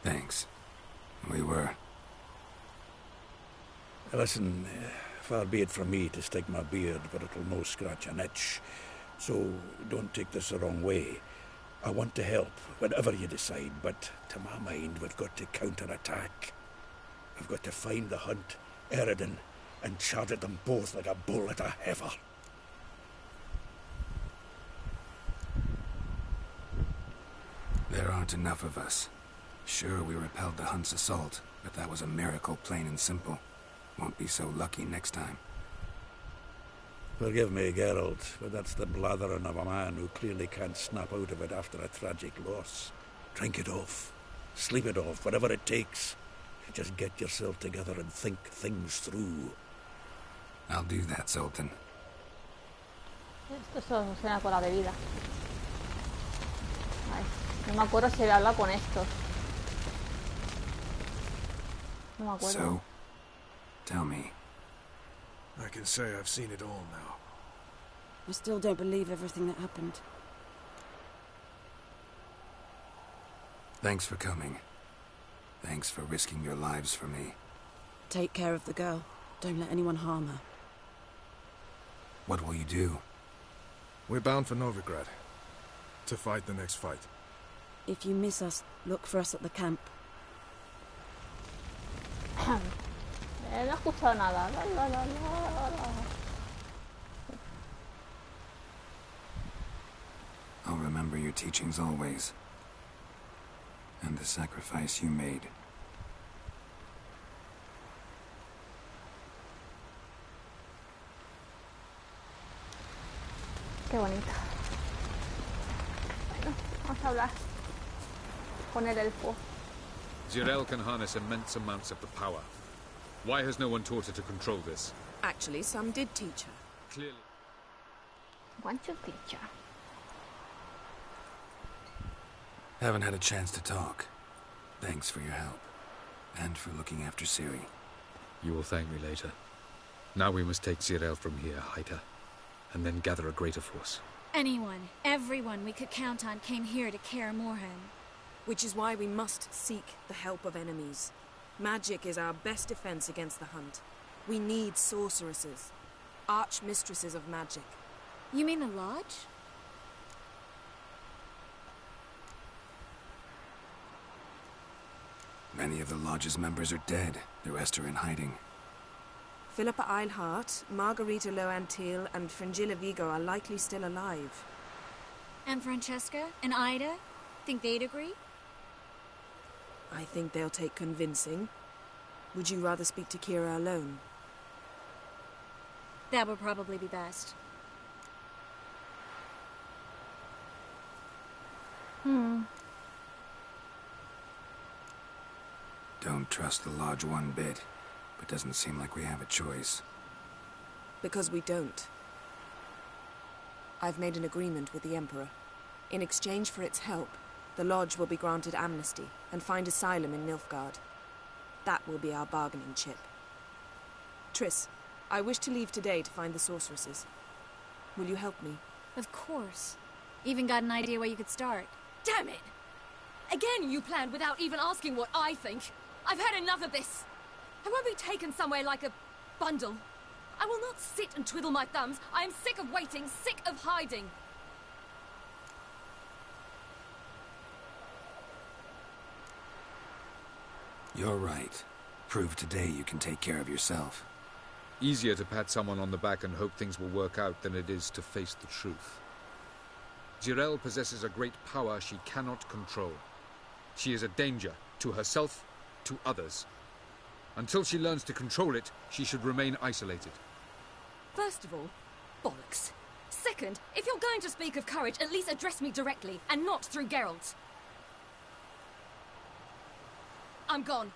Thanks. We were. Listen, far be it from me to stick my beard, but it'll no scratch an itch. So don't take this the wrong way. I want to help, whatever you decide, but to my mind, we've got to counterattack. We've got to find the hunt, Eredin, and charge at them both like a bull at a heifer. There aren't enough of us. Sure, we repelled the hunt's assault, but that was a miracle, plain and simple. Won't be so lucky next time. Forgive me, Geralt, but that's the blathering of a man who clearly can't snap out of it after a tragic loss. Drink it off. Sleep it off, whatever it takes. Just get yourself together and think things through. I'll do that, Sultan. Esto solo suena con la bebida. Ay, no me acuerdo si había hablado con estos. No me acuerdo. So, tell me. I can say I've seen it all now. I still don't believe everything that happened. Thanks for coming. Thanks for risking your lives for me. Take care of the girl. Don't let anyone harm her. What will you do? We're bound for Novigrad. To fight the next fight. If you miss us, look for us at the camp. No he escuchado nada. La, la, la, la, la. I'll remember your teachings always. And the sacrifice you made. Qué bonito. Bueno, vamos a hablar con el elfo. Zirael can harness immense amounts of the power. Why has no one taught her to control this? Actually, some did teach her. Clearly. Want to teach her. Haven't had a chance to talk. Thanks for your help. And for looking after Ciri. You will thank me later. Now we must take Zirael from here, hide her, and then gather a greater force. Anyone, everyone we could count on came here to Kaer Morhen. Which is why we must seek the help of enemies. Magic is our best defense against the hunt. We need sorceresses. Archmistresses of magic. You mean the Lodge? Many of the Lodge's members are dead. The rest are in hiding. Philippa Eilhart, Margarita Loantil, and Fringilla Vigo are likely still alive. And Francesca and Ida? Think they'd agree? I think they'll take convincing. Would you rather speak to Kira alone? That would probably be best. Don't trust the Lodge one bit, but doesn't seem like we have a choice. Because we don't. I've made an agreement with the Emperor. In exchange for its help, the Lodge will be granted amnesty and find asylum in Nilfgaard. That will be our bargaining chip. Triss, I wish to leave today to find the sorceresses. Will you help me? Of course. Even got an idea where you could start. Damn it! Again you planned without even asking what I think. I've had enough of this. I won't be taken somewhere like a bundle. I will not sit and twiddle my thumbs. I am sick of waiting, sick of hiding. You're right. Prove today you can take care of yourself. Easier to pat someone on the back and hope things will work out than it is to face the truth. Jirel possesses a great power she cannot control. She is a danger to herself, to others. Until she learns to control it, she should remain isolated. First of all, bollocks. Second, if you're going to speak of courage, at least address me directly, and not through Geralt. I'm gone.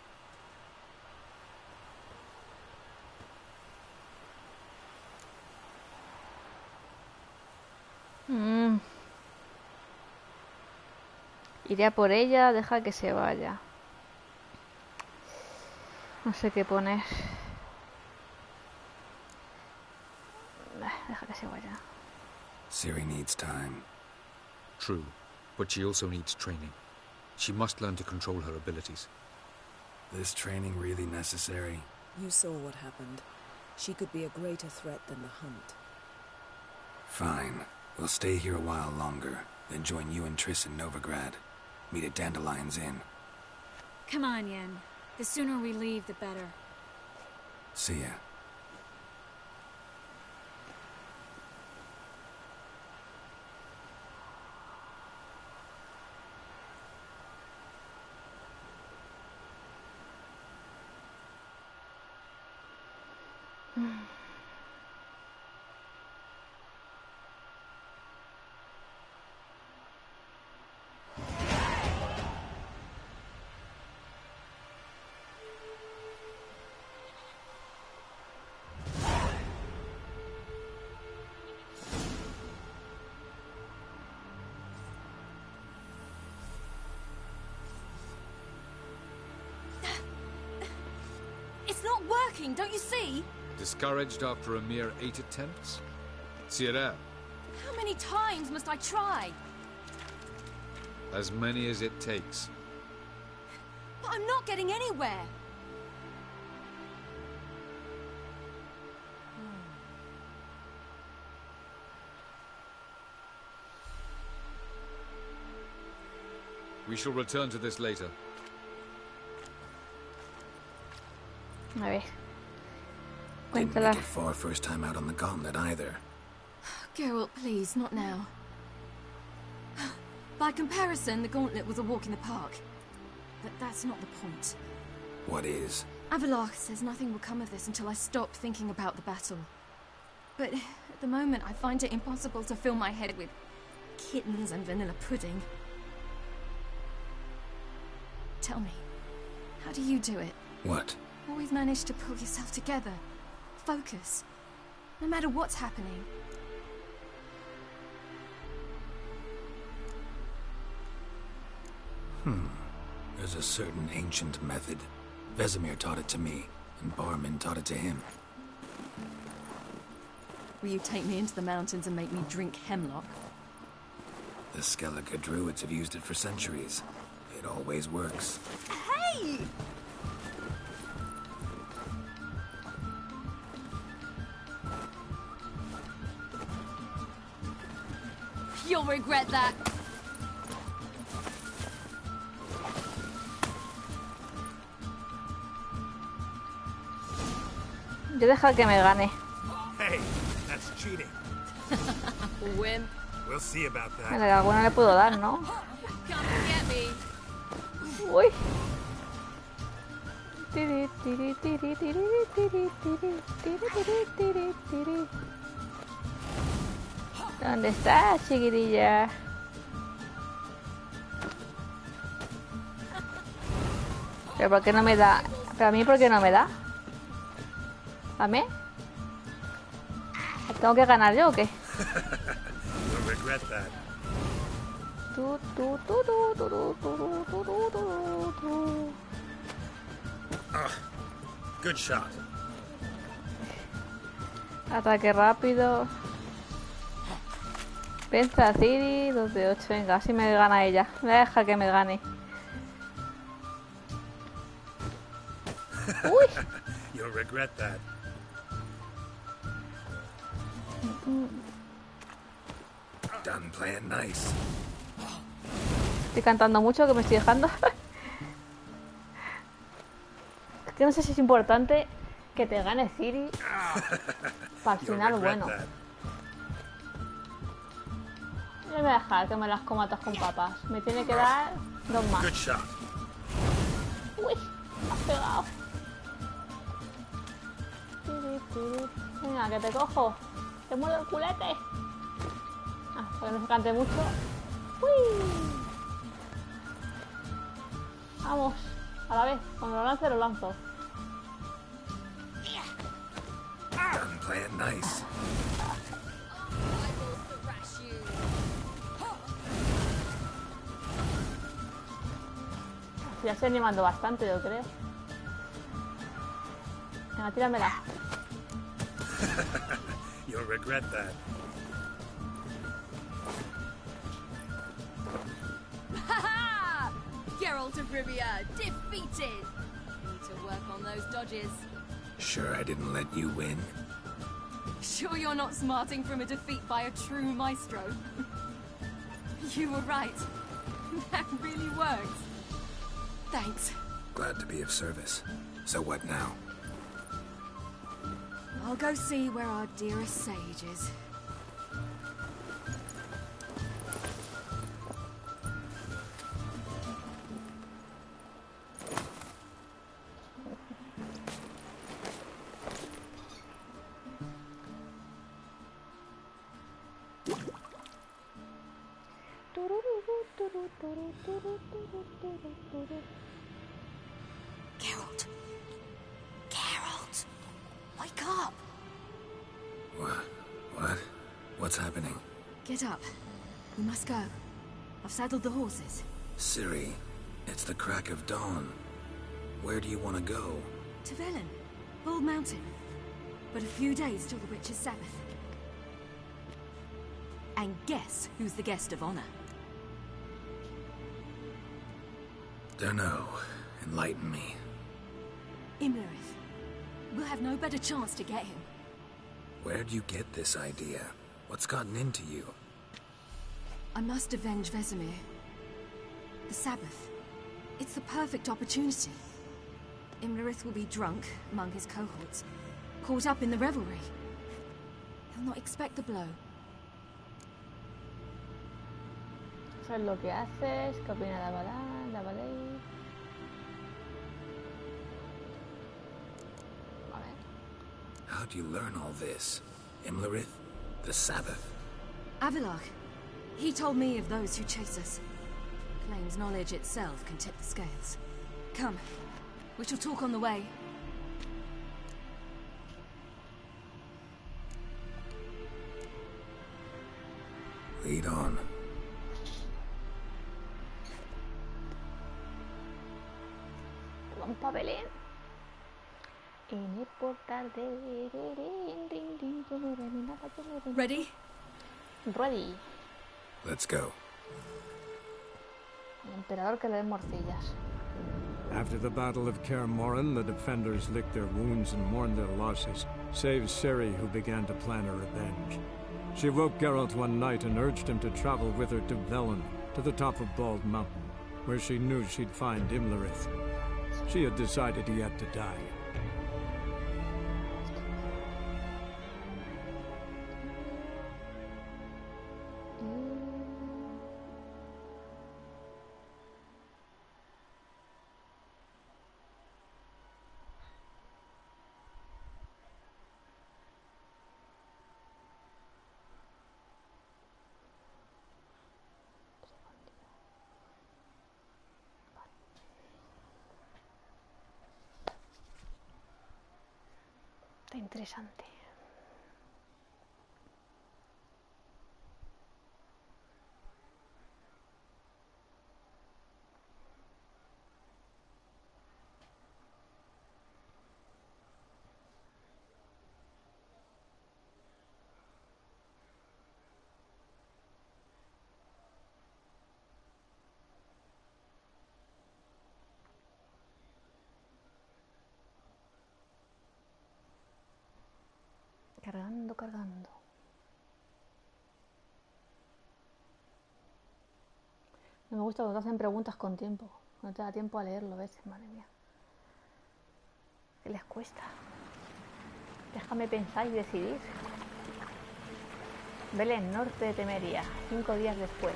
Iré a por ella, deja que se vaya. No sé qué poner. Deja que se vaya. Ciri needs time. True, but she also needs training. She must learn to control her abilities. This training really necessary? You saw what happened. She could be a greater threat than the Hunt. Fine. We'll stay here a while longer, then join you and Triss in Novigrad. Meet at Dandelion's Inn. Come on, Yen. The sooner we leave, the better. See ya. Don't you see? Discouraged after a mere 8 attempts? Ciri, How many times must I try? as many as it takes. But I'm not getting anywhere. We shall return to this later. A ver. Didn't Cuéntala. make it far first time out on the gauntlet either. Geralt, please, not now. By comparison, the gauntlet was a walk in the park. But that's not the point. What is? Avallac'h says nothing will come of this until I stop thinking about the battle. But at the moment, I find it impossible to fill my head with kittens and vanilla pudding. Tell me, how do you do it? What? Always manage to pull yourself together. Focus. No matter what's happening. There's a certain ancient method. Vesemir taught it to me, and Barman taught it to him. Will you take me into the mountains and make me drink hemlock? The Skellige druids have used it for centuries. It always works. Hey! You'll regret that. Yo deja que me gane. Hey, that's cheating. Wimp. We'll see about that. Bueno, que alguna le puedo dar, ¿no? Come and get me. Uy. ¿Dónde estás, chiquitilla? Pero ¿por qué no me da? ¿Pero a mí por qué no me da? ¿A mí? ¿Tengo que ganar yo o qué? You'll regret that. Good shot. Ataque rápido. Pensa Ciri, 2 de 8. Venga, así me gana ella. Deja que me gane. Uy. You'll regret that. Done playing nice. Estoy cantando mucho, que me estoy dejando. Es que no sé si es importante que te gane Ciri para el final bueno. Yo me voy a dejar que me las comatas con papas. Me tiene que dar 2 más. Uy, me has pegado. Venga, que te cojo. Te muero el culete. Ah, para que no se cante mucho. Uy. Vamos, a la vez. Cuando lo lance, lo lanzo. Done playing nice. Ya estoy animando bastante, yo creo. Venga, tíramela. You'll regret that. Ha-ha! Geralt of Rivia defeated! Need to work on those dodges. Sure I didn't let you win? Sure you're not smarting from a defeat by a true maestro? You were right. That really works. Thanks. Glad to be of service. So what now? I'll go see where our dearest sage is. Geralt. Geralt. Wake up. What? What's happening? Get up. We must go. I've saddled the horses. Ciri, it's the crack of dawn. Where do you want to go? To Velen. Bald Mountain. But a few days till the Witch's Sabbath. And guess who's the guest of honor? Dunno. Enlighten me. Imlerith. We'll have no better chance to get him. Where'd you get this idea? What's gotten into you? I must avenge Vesemir. The Sabbath. It's the perfect opportunity. Imlerith will be drunk among his cohorts, caught up in the revelry. He'll not expect the blow. Eso es lo que haces. ¿Qué opina de Avallac'h? How do you learn all this? Imlerith? The Sabbath? Avallac'h. He told me of those who chase us. Claims knowledge itself can tip the scales. Come. We shall talk on the way. Lead on. Vamos pa' Belén. En el portal de... Ready? Ready. Let's go. El emperador que le den morcillas. After the Battle of Kaer Morhen, the defenders licked their wounds and mourned their losses, save Ciri, who began to plan her revenge. She woke Geralt one night and urged him to travel with her to Velen, to the top of Bald Mountain, where she knew she'd find Imlerith. She had decided he had to die. Está interesante. Cargando. No me gusta cuando te hacen preguntas con tiempo. No te da tiempo a leerlo, ¿ves? Madre mía. ¿Qué les cuesta? Déjame pensar y decidir. Belén, norte de Temeria, 5 días después.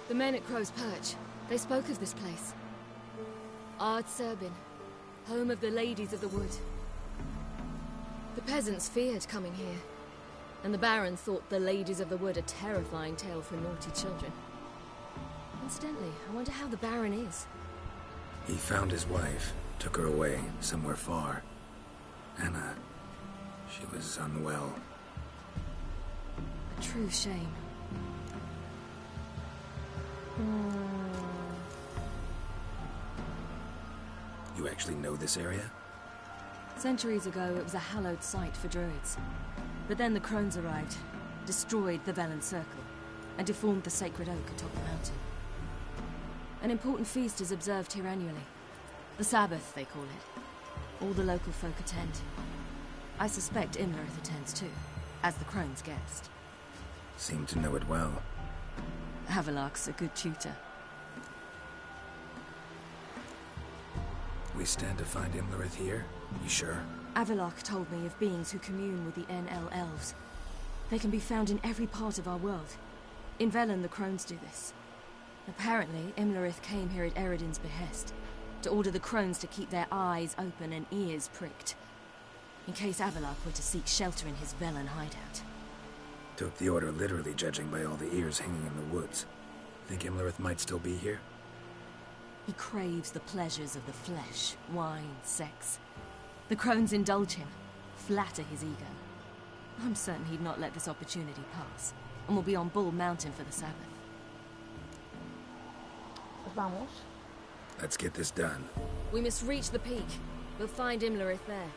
The men at Crow's Perch, they spoke of this place. Ard Serbin, home of the Ladies of the Wood. The peasants feared coming here, and the Baron thought the Ladies of the Wood a terrifying tale for naughty children. Incidentally, I wonder how the Baron is. He found his wife, took her away, somewhere far. Anna, she was unwell. A true shame. You actually know this area? Centuries ago, it was a hallowed site for druids. But then the crones arrived, destroyed the Velen Circle, and deformed the sacred oak atop the mountain. An important feast is observed here annually. The Sabbath, they call it. All the local folk attend. I suspect Imlerith attends too, as the crone's guest. Seem to know it well. Avallac'h's a good tutor. We stand to find Imlerith here? You sure? Avallac'h told me of beings who commune with the NL elves. They can be found in every part of our world. In Velen, the crones do this. Apparently, Imlerith came here at Eredin's behest, to order the crones to keep their eyes open and ears pricked, in case Avallac'h were to seek shelter in his Velen hideout. Took the order literally, judging by all the ears hanging in the woods. Think Imlerith might still be here? He craves the pleasures of the flesh, wine, sex. The crones indulge him, flatter his ego. I'm certain he'd not let this opportunity pass, and will be on Bull Mountain for the Sabbath. Vamos. Let's get this done. We must reach the peak. We'll find Imlerith there.